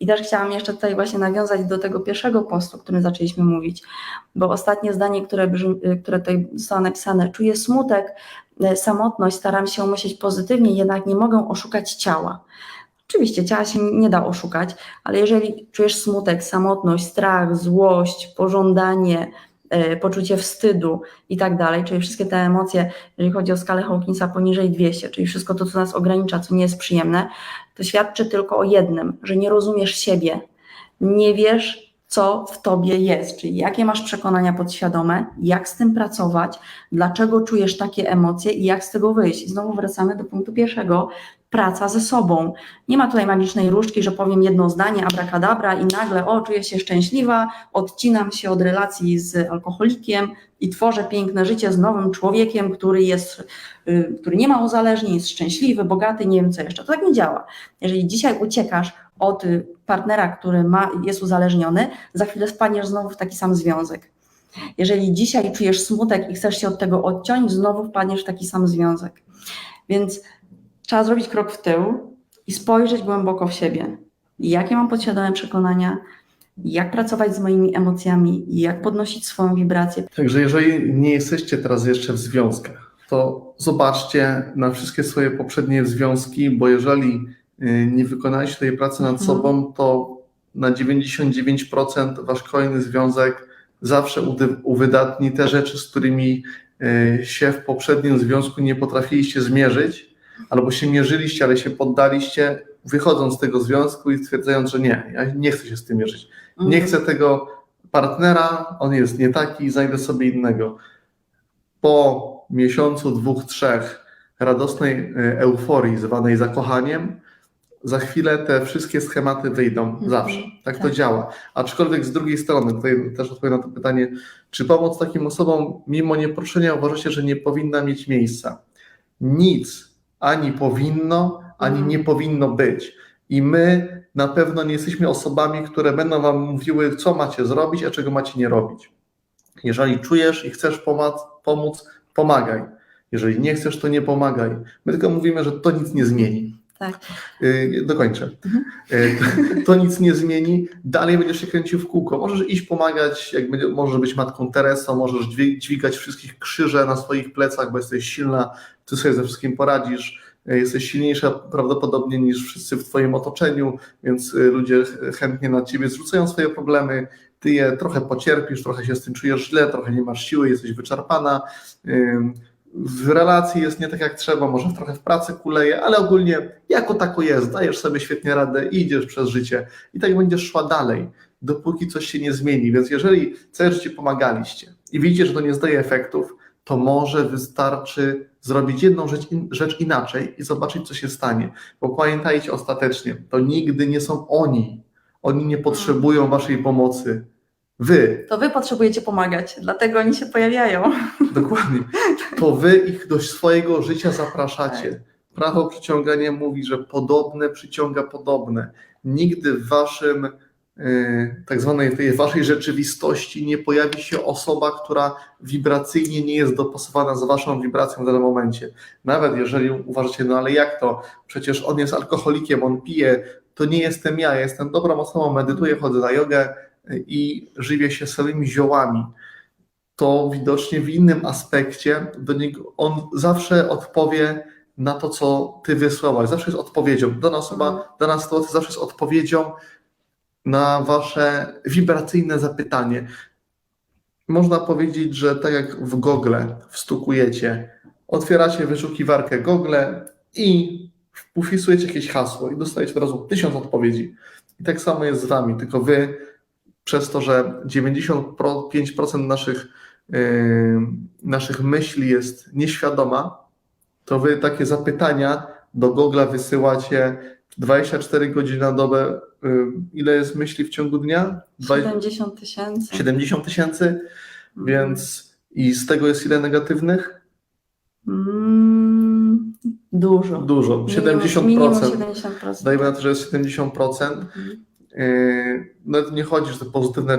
I też chciałam jeszcze tutaj właśnie nawiązać do tego pierwszego postu, o którym zaczęliśmy mówić, bo ostatnie zdanie, które tutaj zostało napisane, czuję smutek, samotność, staram się myśleć pozytywnie, jednak nie mogę oszukać ciała. Oczywiście ciała się nie da oszukać, ale jeżeli czujesz smutek, samotność, strach, złość, pożądanie, poczucie wstydu i tak dalej, czyli wszystkie te emocje, jeżeli chodzi o skalę Hawkinsa poniżej 200, czyli wszystko to, co nas ogranicza, co nie jest przyjemne, to świadczy tylko o jednym, że nie rozumiesz siebie, nie wiesz, co w tobie jest, czyli jakie masz przekonania podświadome, jak z tym pracować, dlaczego czujesz takie emocje i jak z tego wyjść. I znowu wracamy do punktu pierwszego, praca ze sobą. Nie ma tutaj magicznej różdżki, że powiem jedno zdanie, abracadabra i nagle, czuję się szczęśliwa, odcinam się od relacji z alkoholikiem i tworzę piękne życie z nowym człowiekiem, który nie ma uzależnień, jest szczęśliwy, bogaty, nie wiem co jeszcze. To tak nie działa. Jeżeli dzisiaj uciekasz od partnera, który jest uzależniony, za chwilę spadniesz znowu w taki sam związek. Jeżeli dzisiaj czujesz smutek i chcesz się od tego odciąć, znowu wpadniesz w taki sam związek. Więc trzeba zrobić krok w tył i spojrzeć głęboko w siebie. Jakie mam podświadome przekonania, jak pracować z moimi emocjami, jak podnosić swoją wibrację. Także jeżeli nie jesteście teraz jeszcze w związkach, to zobaczcie na wszystkie swoje poprzednie związki, bo jeżeli nie wykonaliście tej pracy nad sobą, to na 99% wasz kolejny związek zawsze uwydatni te rzeczy, z którymi się w poprzednim związku nie potrafiliście zmierzyć, albo się mierzyliście, ale się poddaliście, wychodząc z tego związku i stwierdzając, że nie, ja nie chcę się z tym mierzyć. Nie chcę tego partnera, on jest nie taki, znajdę sobie innego. Po miesiącu, 2, 3 radosnej euforii zwanej zakochaniem, za chwilę te wszystkie schematy wyjdą, zawsze. Tak to działa. Aczkolwiek z drugiej strony, tutaj też odpowiem na to pytanie, czy pomoc takim osobom mimo nieproszenia uważacie, że nie powinna mieć miejsca? Nic ani powinno, ani nie powinno być. I my na pewno nie jesteśmy osobami, które będą wam mówiły, co macie zrobić, a czego macie nie robić. Jeżeli czujesz i chcesz pomóc, pomagaj. Jeżeli nie chcesz, to nie pomagaj. My tylko mówimy, że to nic nie zmieni. Tak. Dokończę. To nic nie zmieni, dalej będziesz się kręcił w kółko. Możesz iść pomagać, możesz być Matką Teresą, możesz dźwigać wszystkich krzyże na swoich plecach, bo jesteś silna, ty sobie ze wszystkim poradzisz, jesteś silniejsza prawdopodobnie niż wszyscy w twoim otoczeniu, więc ludzie chętnie na ciebie zrzucają swoje problemy, ty je trochę pocierpisz, trochę się z tym czujesz źle, trochę nie masz siły, jesteś wyczerpana, w relacji jest nie tak jak trzeba, może trochę w pracy kuleje, ale ogólnie jako tako jest, dajesz sobie świetnie radę i idziesz przez życie i tak będziesz szła dalej, dopóki coś się nie zmieni, więc jeżeli całe życie pomagaliście i widzicie, że to nie zdaje efektów, to może wystarczy zrobić jedną rzecz inaczej i zobaczyć, co się stanie, bo pamiętajcie ostatecznie, to nigdy nie są oni nie potrzebują waszej pomocy, wy. To wy potrzebujecie pomagać, dlatego oni się pojawiają. Dokładnie. To wy ich do swojego życia zapraszacie. Prawo przyciągania mówi, że podobne przyciąga podobne. Nigdy w waszym tak zwanej tej waszej rzeczywistości nie pojawi się osoba, która wibracyjnie nie jest dopasowana z waszą wibracją w danym momencie. Nawet jeżeli uważacie, no ale jak to? Przecież on jest alkoholikiem, on pije, to nie jestem ja jestem dobrą osobą, medytuję, chodzę na jogę i żywię się samymi ziołami. To widocznie w innym aspekcie do niego on zawsze odpowie na to, co ty wysłałaś. Zawsze jest odpowiedzią. Dana osoba, dana sytuacja zawsze jest odpowiedzią na wasze wibracyjne zapytanie. Można powiedzieć, że tak jak w Google wstukujecie, otwieracie wyszukiwarkę Google i wpisujecie jakieś hasło i dostajecie od razu 1000 odpowiedzi. I tak samo jest z wami, tylko wy przez to, że 95% naszych myśli jest nieświadoma, to wy takie zapytania do Google'a wysyłacie 24 godziny na dobę. Ile jest myśli w ciągu dnia? 70 000. 70 000? Więc i z tego jest ile negatywnych? Dużo. Dużo. 70%. Minimum 70%. Dajmy na to, że jest 70%. Nawet nie chodzi, że to pozytywne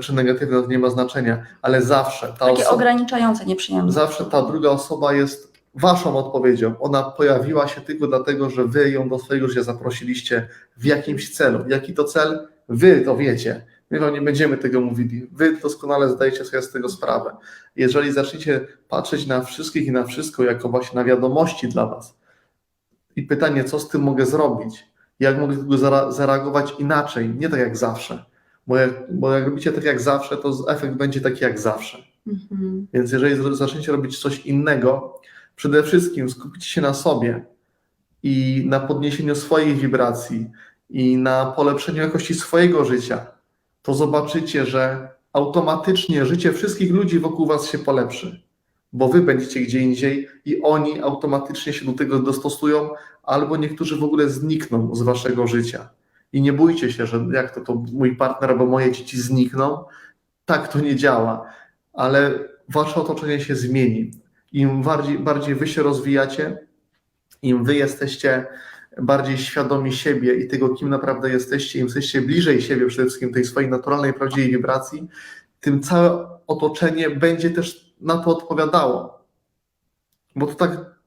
czy negatywne, to nie ma znaczenia, ale zawsze ta Takie ograniczające, nieprzyjemne. Zawsze ta druga osoba jest waszą odpowiedzią. Ona pojawiła się tylko dlatego, że wy ją do swojego życia zaprosiliście w jakimś celu. Jaki to cel? Wy to wiecie. My wam nie będziemy tego mówili. Wy doskonale zdajecie sobie z tego sprawę. Jeżeli zaczniecie patrzeć na wszystkich i na wszystko jako właśnie na wiadomości dla was i pytanie, co z tym mogę zrobić, jak mogę tego zareagować inaczej, nie tak jak zawsze. Bo jak robicie tak jak zawsze, to efekt będzie taki jak zawsze. Więc jeżeli zaczniecie robić coś innego, przede wszystkim skupicie się na sobie i na podniesieniu swojej wibracji i na polepszeniu jakości swojego życia, to zobaczycie, że automatycznie życie wszystkich ludzi wokół was się polepszy, bo wy będziecie gdzie indziej i oni automatycznie się do tego dostosują, albo niektórzy w ogóle znikną z waszego życia. I nie bójcie się, że jak to mój partner albo moje dzieci znikną. Tak to nie działa, ale wasze otoczenie się zmieni. Im bardziej wy się rozwijacie, im wy jesteście bardziej świadomi siebie i tego, kim naprawdę jesteście, im jesteście bliżej siebie przede wszystkim, tej swojej naturalnej, prawdziwej wibracji, tym całe otoczenie będzie też na to odpowiadało. Bo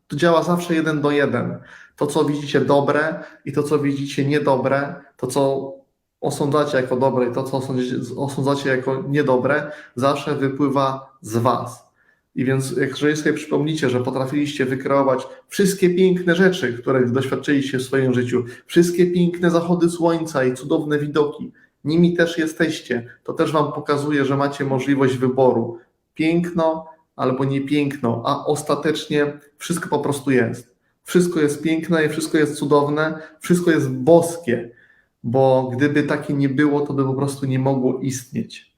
to działa zawsze 1 do 1. To, co widzicie dobre i to, co widzicie niedobre, to, co osądzacie jako dobre i to, co osądzacie jako niedobre, zawsze wypływa z was. I więc jeżeli sobie przypomnicie, że potrafiliście wykreować wszystkie piękne rzeczy, które doświadczyliście w swoim życiu, wszystkie piękne zachody słońca i cudowne widoki, nimi też jesteście, to też wam pokazuje, że macie możliwość wyboru. Piękno albo niepiękno, a ostatecznie wszystko po prostu jest. Wszystko jest piękne i wszystko jest cudowne, wszystko jest boskie, bo gdyby takie nie było, to by po prostu nie mogło istnieć.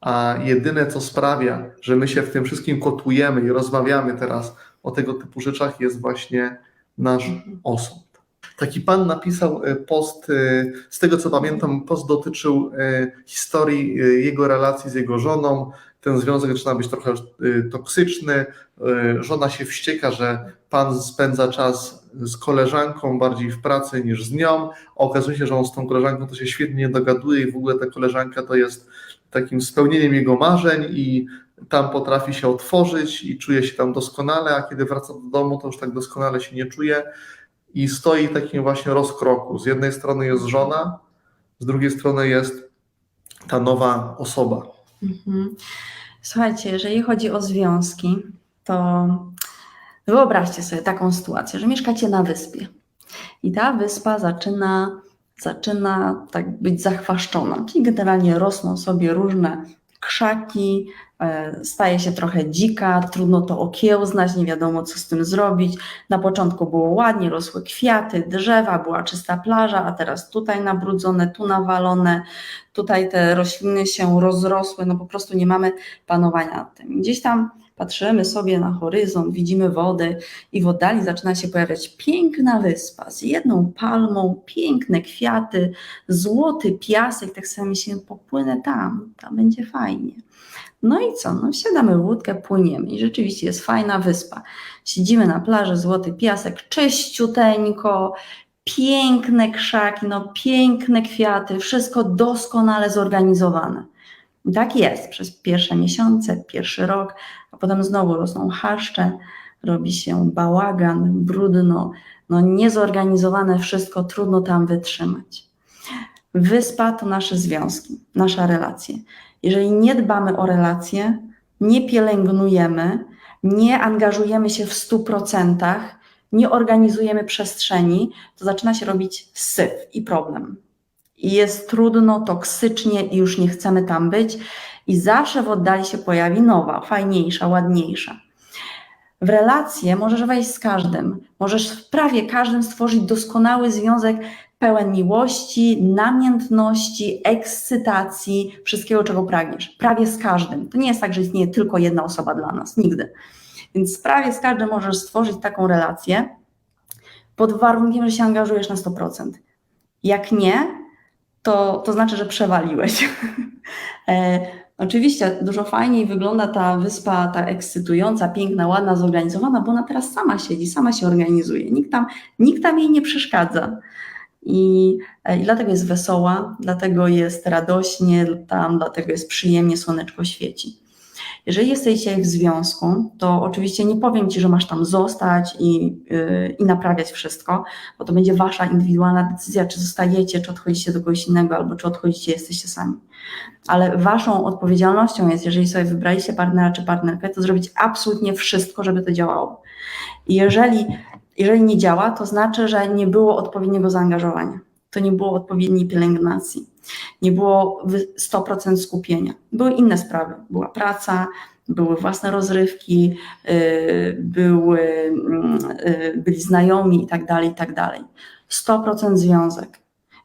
A jedyne, co sprawia, że my się w tym wszystkim kotujemy i rozmawiamy teraz o tego typu rzeczach, jest właśnie nasz osąd. Taki pan napisał post, z tego co pamiętam, post dotyczył historii jego relacji z jego żoną. Ten związek zaczyna być trochę toksyczny. Żona się wścieka, że pan spędza czas z koleżanką bardziej w pracy niż z nią. Okazuje się, że on z tą koleżanką to się świetnie dogaduje i w ogóle ta koleżanka to jest takim spełnieniem jego marzeń i tam potrafi się otworzyć i czuje się tam doskonale, a kiedy wraca do domu, to już tak doskonale się nie czuje i stoi w takim właśnie rozkroku. Z jednej strony jest żona, z drugiej strony jest ta nowa osoba. Słuchajcie, jeżeli chodzi o związki, to wyobraźcie sobie taką sytuację, że mieszkacie na wyspie i ta wyspa zaczyna tak być zachwaszczona, czyli generalnie rosną sobie różne krzaki, staje się trochę dzika, trudno to okiełznać, nie wiadomo co z tym zrobić. Na początku było ładnie, rosły kwiaty, drzewa, była czysta plaża, a teraz tutaj nabrudzone, tu nawalone, tutaj te rośliny się rozrosły, no po prostu nie mamy panowania nad tym. Gdzieś tam patrzymy sobie na horyzont, widzimy wodę i w oddali zaczyna się pojawiać piękna wyspa z jedną palmą, piękne kwiaty, złoty piasek, tak sobie się popłynę tam będzie fajnie. No i co? No wsiadamy w łódkę, płyniemy i rzeczywiście jest fajna wyspa. Siedzimy na plaży, złoty piasek, czyściuteńko, piękne krzaki, no piękne kwiaty, wszystko doskonale zorganizowane. I tak jest przez pierwsze miesiące, pierwszy rok, a potem znowu rosną chaszcze, robi się bałagan, brudno, no niezorganizowane wszystko, trudno tam wytrzymać. Wyspa to nasze związki, nasza relacje. Jeżeli nie dbamy o relacje, nie pielęgnujemy, nie angażujemy się w 100%, nie organizujemy przestrzeni, to zaczyna się robić syf i problem. I jest trudno, toksycznie i już nie chcemy tam być i zawsze w oddali się pojawi nowa, fajniejsza, ładniejsza. W relacje możesz wejść z każdym, możesz w prawie każdym stworzyć doskonały związek pełen miłości, namiętności, ekscytacji, wszystkiego, czego pragniesz. Prawie z każdym. To nie jest tak, że istnieje tylko jedna osoba dla nas, nigdy. Więc prawie z każdym możesz stworzyć taką relację pod warunkiem, że się angażujesz na 100%. Jak nie, to znaczy, że przewaliłeś. Oczywiście dużo fajniej wygląda ta wyspa, ta ekscytująca, piękna, ładna, zorganizowana, bo ona teraz sama siedzi, sama się organizuje. Nikt tam jej nie przeszkadza. I dlatego jest wesoła, dlatego jest radośnie tam, dlatego jest przyjemnie, słoneczko świeci. Jeżeli jesteście w związku, to oczywiście nie powiem Ci, że masz tam zostać i naprawiać wszystko, bo to będzie Wasza indywidualna decyzja, czy zostajecie, czy odchodzicie do kogoś innego, albo czy odchodzicie, jesteście sami. Ale Waszą odpowiedzialnością jest, jeżeli sobie wybraliście partnera czy partnerkę, to zrobić absolutnie wszystko, żeby to działało. I jeżeli nie działa, to znaczy, że nie było odpowiedniego zaangażowania, to nie było odpowiedniej pielęgnacji, nie było 100% skupienia. Były inne sprawy, była praca, były własne rozrywki, byli znajomi i tak dalej, i tak dalej. 100% związek.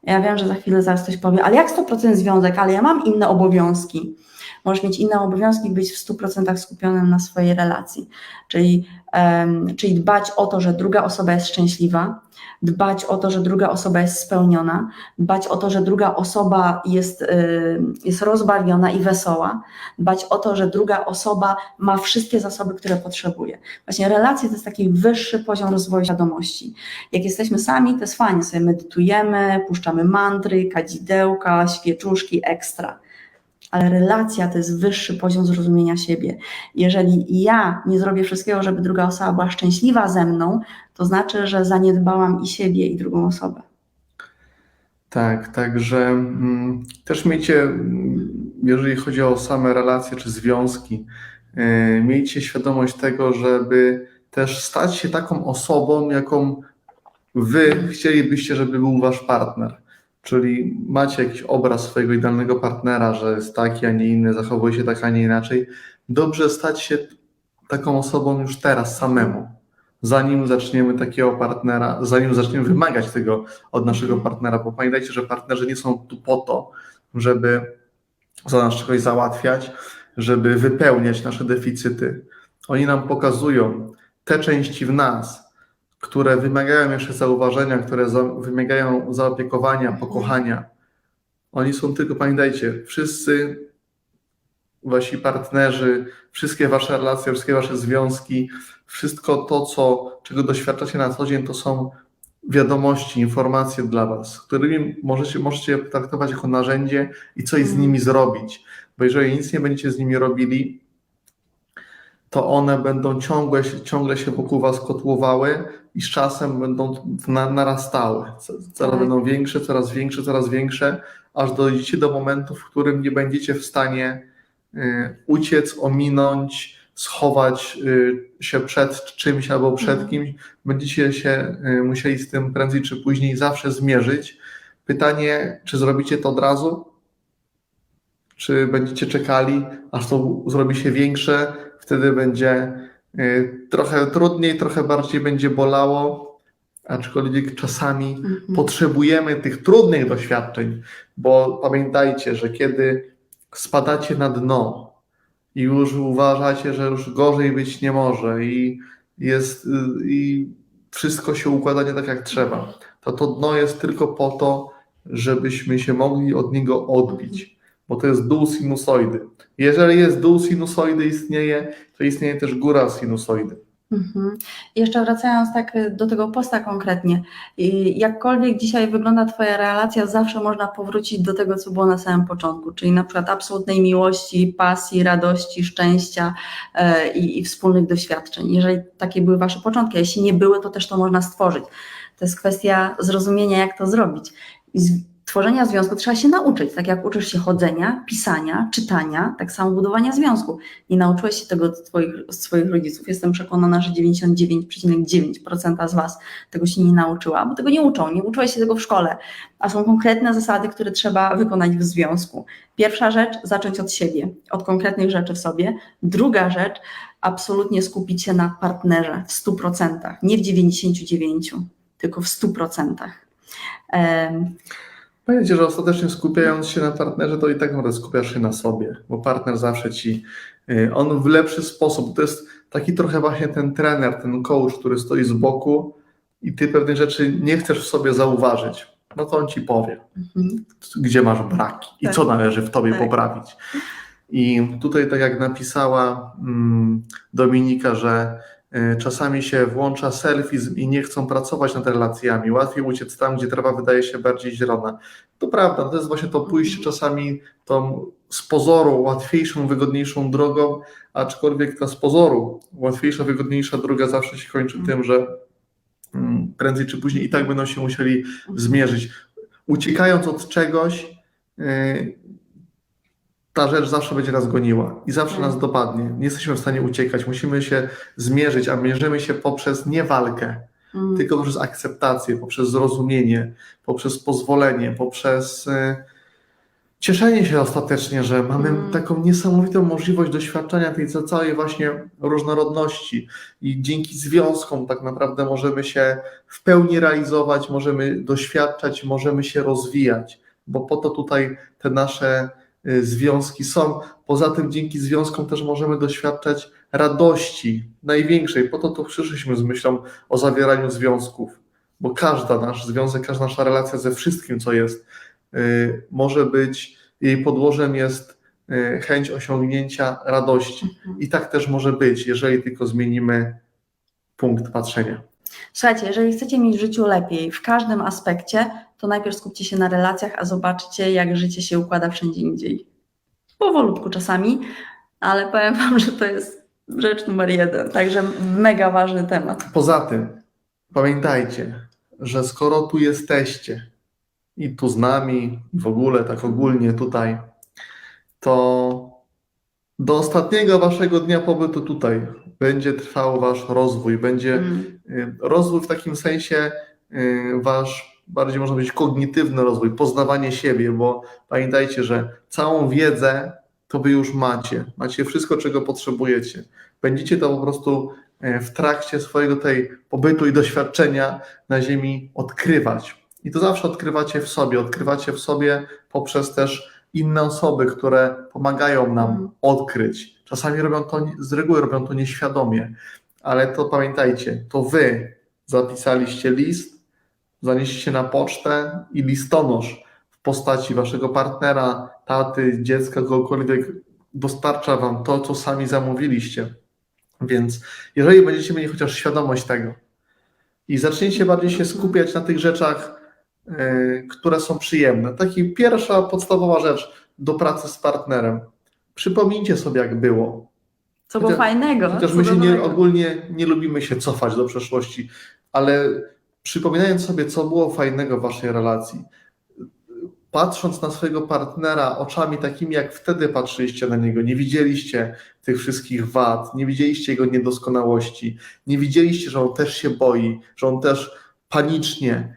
Ja wiem, że za chwilę zaraz ktoś powie, ale jak 100% związek, ale ja mam inne obowiązki. Możesz mieć inne obowiązki, być w 100% skupionym na swojej relacji, czyli dbać o to, że druga osoba jest szczęśliwa, dbać o to, że druga osoba jest spełniona, dbać o to, że druga osoba jest rozbawiona i wesoła, dbać o to, że druga osoba ma wszystkie zasoby, które potrzebuje. Właśnie relacje to jest taki wyższy poziom rozwoju świadomości. Jak jesteśmy sami, to jest fajnie, sobie medytujemy, puszczamy mantry, kadzidełka, świeczuszki, ekstra. Ale relacja to jest wyższy poziom zrozumienia siebie. Jeżeli ja nie zrobię wszystkiego, żeby druga osoba była szczęśliwa ze mną, to znaczy, że zaniedbałam i siebie, i drugą osobę. Tak, także też miejcie, jeżeli chodzi o same relacje czy związki, miejcie świadomość tego, żeby też stać się taką osobą, jaką wy chcielibyście, żeby był wasz partner. Czyli macie jakiś obraz swojego idealnego partnera, że jest taki, a nie inny, zachowuje się tak, a nie inaczej. Dobrze stać się taką osobą już teraz samemu, zanim zaczniemy takiego partnera, zanim zaczniemy wymagać tego od naszego partnera, bo pamiętajcie, że partnerzy nie są tu po to, żeby za nas czegoś załatwiać, żeby wypełniać nasze deficyty. Oni nam pokazują te części w nas, które wymagają jeszcze zauważenia, które wymagają zaopiekowania, pokochania. Oni są tylko, pamiętajcie, wszyscy wasi partnerzy, wszystkie wasze relacje, wszystkie wasze związki, wszystko to, czego doświadczacie na co dzień, to są wiadomości, informacje dla was, którymi możecie traktować jako narzędzie i coś z nimi zrobić. Bo jeżeli nic nie będziecie z nimi robili, to one będą ciągle się wokół was kotłowały i z czasem będą narastały. Coraz będą większe, coraz większe, aż dojdziecie do momentu, w którym nie będziecie w stanie uciec, ominąć, schować się przed czymś albo przed kimś. Będziecie się musieli z tym prędzej czy później zawsze zmierzyć. Pytanie, czy zrobicie to od razu? Czy będziecie czekali, aż to zrobi się większe? Wtedy będzie trochę trudniej, trochę bardziej będzie bolało, aczkolwiek czasami potrzebujemy tych trudnych doświadczeń, bo pamiętajcie, że kiedy spadacie na dno i już uważacie, że już gorzej być nie może i wszystko się układa nie tak jak trzeba, to dno jest tylko po to, żebyśmy się mogli od niego odbić, bo to jest dół sinusoidy. Jeżeli jest dół sinusoidy istnieje, to istnieje też góra sinusoidy. I jeszcze wracając tak do tego posta konkretnie, jakkolwiek dzisiaj wygląda twoja relacja, zawsze można powrócić do tego, co było na samym początku, czyli na przykład absolutnej miłości, pasji, radości, szczęścia i wspólnych doświadczeń. Jeżeli takie były wasze początki, a jeśli nie były, to też to można stworzyć. To jest kwestia zrozumienia, jak to zrobić. I tworzenia związku trzeba się nauczyć, tak jak uczysz się chodzenia, pisania, czytania, tak samo budowania związku. Nie nauczyłeś się tego od swoich rodziców. Jestem przekonana, że 99,9% z was tego się nie nauczyła, bo tego nie uczą. Nie uczyłeś się tego w szkole, a są konkretne zasady, które trzeba wykonać w związku. Pierwsza rzecz, zacząć od siebie, od konkretnych rzeczy w sobie. Druga rzecz, absolutnie skupić się na partnerze w 100%, nie w 99%, tylko w 100%. Pamiętajcie, że ostatecznie skupiając się na partnerze, to i tak naprawdę skupiasz się na sobie, bo partner zawsze on w lepszy sposób, to jest taki trochę właśnie ten trener, ten coach, który stoi z boku i ty pewnych rzeczy nie chcesz w sobie zauważyć, no to on ci powie, gdzie masz braki i co należy w tobie poprawić. I tutaj tak jak napisała Dominika, że czasami się włącza selfizm i nie chcą pracować nad relacjami. Łatwiej uciec tam, gdzie trawa wydaje się bardziej zielona. To prawda, to jest właśnie to pójście czasami tą z pozoru łatwiejszą, wygodniejszą drogą, aczkolwiek ta z pozoru łatwiejsza, wygodniejsza droga zawsze się kończy tym, że prędzej czy później i tak będą się musieli zmierzyć. Uciekając od czegoś, ta rzecz zawsze będzie nas goniła i zawsze nas dopadnie. Nie jesteśmy w stanie uciekać, musimy się zmierzyć, a mierzymy się poprzez nie walkę, tylko poprzez akceptację, poprzez zrozumienie, poprzez pozwolenie, poprzez cieszenie się ostatecznie, że mamy taką niesamowitą możliwość doświadczenia tej całej właśnie różnorodności i dzięki związkom tak naprawdę możemy się w pełni realizować, możemy doświadczać, możemy się rozwijać, bo po to tutaj te nasze związki są. Poza tym dzięki związkom też możemy doświadczać radości największej. Po to tu przyszliśmy z myślą o zawieraniu związków, bo każdy nasz związek, każda nasza relacja ze wszystkim, co jest, może być, jej podłożem jest chęć osiągnięcia radości. I tak też może być, jeżeli tylko zmienimy punkt patrzenia. Słuchajcie, jeżeli chcecie mieć w życiu lepiej w każdym aspekcie, to najpierw skupcie się na relacjach, a zobaczcie, jak życie się układa wszędzie indziej. Powolutku czasami, ale powiem Wam, że to jest rzecz numer 1, także mega ważny temat. Poza tym pamiętajcie, że skoro tu jesteście i tu z nami, i w ogóle tak ogólnie tutaj, to do ostatniego waszego dnia pobytu tutaj będzie trwał wasz rozwój, będzie rozwój w takim sensie wasz, bardziej można powiedzieć, kognitywny rozwój, poznawanie siebie, bo pamiętajcie, że całą wiedzę to wy już macie. Macie wszystko, czego potrzebujecie. Będziecie to po prostu w trakcie swojego tej pobytu i doświadczenia na ziemi odkrywać. I to zawsze odkrywacie w sobie poprzez też inne osoby, które pomagają nam odkryć. Czasami z reguły robią to nieświadomie, ale to pamiętajcie, to wy zapisaliście list, zanieśliście na pocztę i listonosz w postaci waszego partnera, taty, dziecka, kogokolwiek dostarcza wam to, co sami zamówiliście. Więc jeżeli będziecie mieli chociaż świadomość tego i zaczniecie bardziej się skupiać na tych rzeczach, które są przyjemne. Taka pierwsza, podstawowa rzecz do pracy z partnerem. Przypomnijcie sobie, jak było. Co było fajnego. Chociaż my ogólnie nie lubimy się cofać do przeszłości, ale przypominając sobie, co było fajnego w waszej relacji, patrząc na swojego partnera oczami takimi, jak wtedy patrzyliście na niego, nie widzieliście tych wszystkich wad, nie widzieliście jego niedoskonałości, nie widzieliście, że on też się boi, że on też panicznie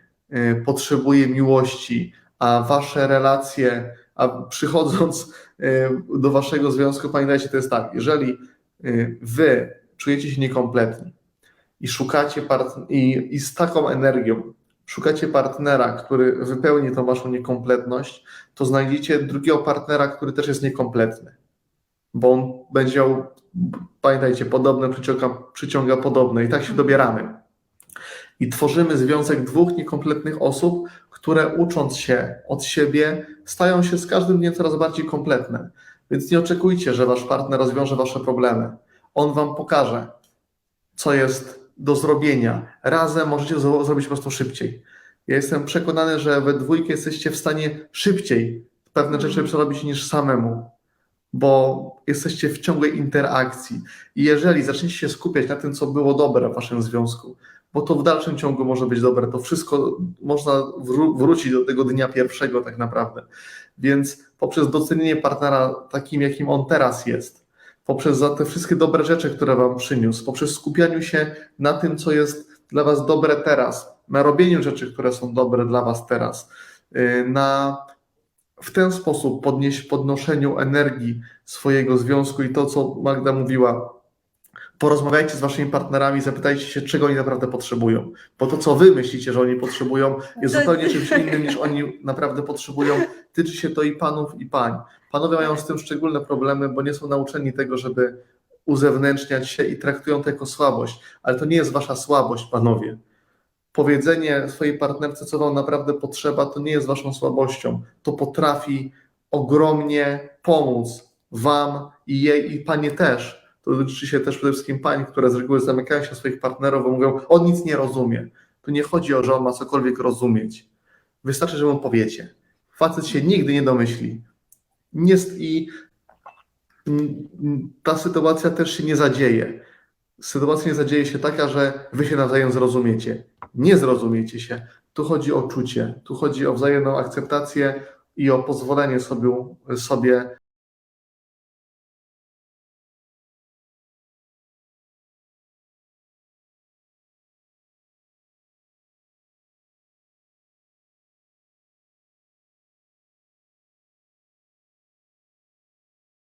potrzebuje miłości, a wasze relacje, a przychodząc do waszego związku, pamiętajcie, to jest tak, jeżeli wy czujecie się niekompletni i szukacie i z taką energią szukacie partnera, który wypełni tą waszą niekompletność, to znajdziecie drugiego partnera, który też jest niekompletny, bo on będzie miał, pamiętajcie, podobne przyciąga podobne i tak się dobieramy. I tworzymy związek dwóch niekompletnych osób, które ucząc się od siebie, stają się z każdym dniem coraz bardziej kompletne. Więc nie oczekujcie, że wasz partner rozwiąże wasze problemy. On wam pokaże, co jest do zrobienia. Razem możecie zrobić po prostu szybciej. Ja jestem przekonany, że we dwójkę jesteście w stanie szybciej pewne rzeczy przerobić niż samemu, bo jesteście w ciągłej interakcji. I jeżeli zaczniecie się skupiać na tym, co było dobre w waszym związku, bo to w dalszym ciągu może być dobre, to wszystko można wrócić do tego dnia pierwszego tak naprawdę. Więc poprzez docenienie partnera takim, jakim on teraz jest, poprzez te wszystkie dobre rzeczy, które wam przyniósł, poprzez skupianiu się na tym, co jest dla was dobre teraz, na robieniu rzeczy, które są dobre dla was teraz, w ten sposób podnoszeniu energii swojego związku i to, co Magda mówiła, porozmawiajcie z waszymi partnerami, zapytajcie się, czego oni naprawdę potrzebują, bo to, co wy myślicie, że oni potrzebują, jest zupełnie czymś innym, niż oni naprawdę potrzebują. Tyczy się to i panów, i pań. Panowie mają z tym szczególne problemy, bo nie są nauczeni tego, żeby uzewnętrzniać się i traktują to jako słabość, ale to nie jest wasza słabość, panowie. Powiedzenie swojej partnerce, co wam naprawdę potrzeba, to nie jest waszą słabością. To potrafi ogromnie pomóc wam i jej, i panie też. To dotyczy się też przede wszystkim pań, które z reguły zamykają się swoich partnerów, bo mówią, on nic nie rozumie. Tu nie chodzi o, że on ma cokolwiek rozumieć. Wystarczy, że mu powiecie. Facet się nigdy nie domyśli. I ta sytuacja też się nie zadzieje. Sytuacja nie zadzieje się taka, że wy się nawzajem zrozumiecie. Nie zrozumiecie się. Tu chodzi o czucie, tu chodzi o wzajemną akceptację i o pozwolenie sobie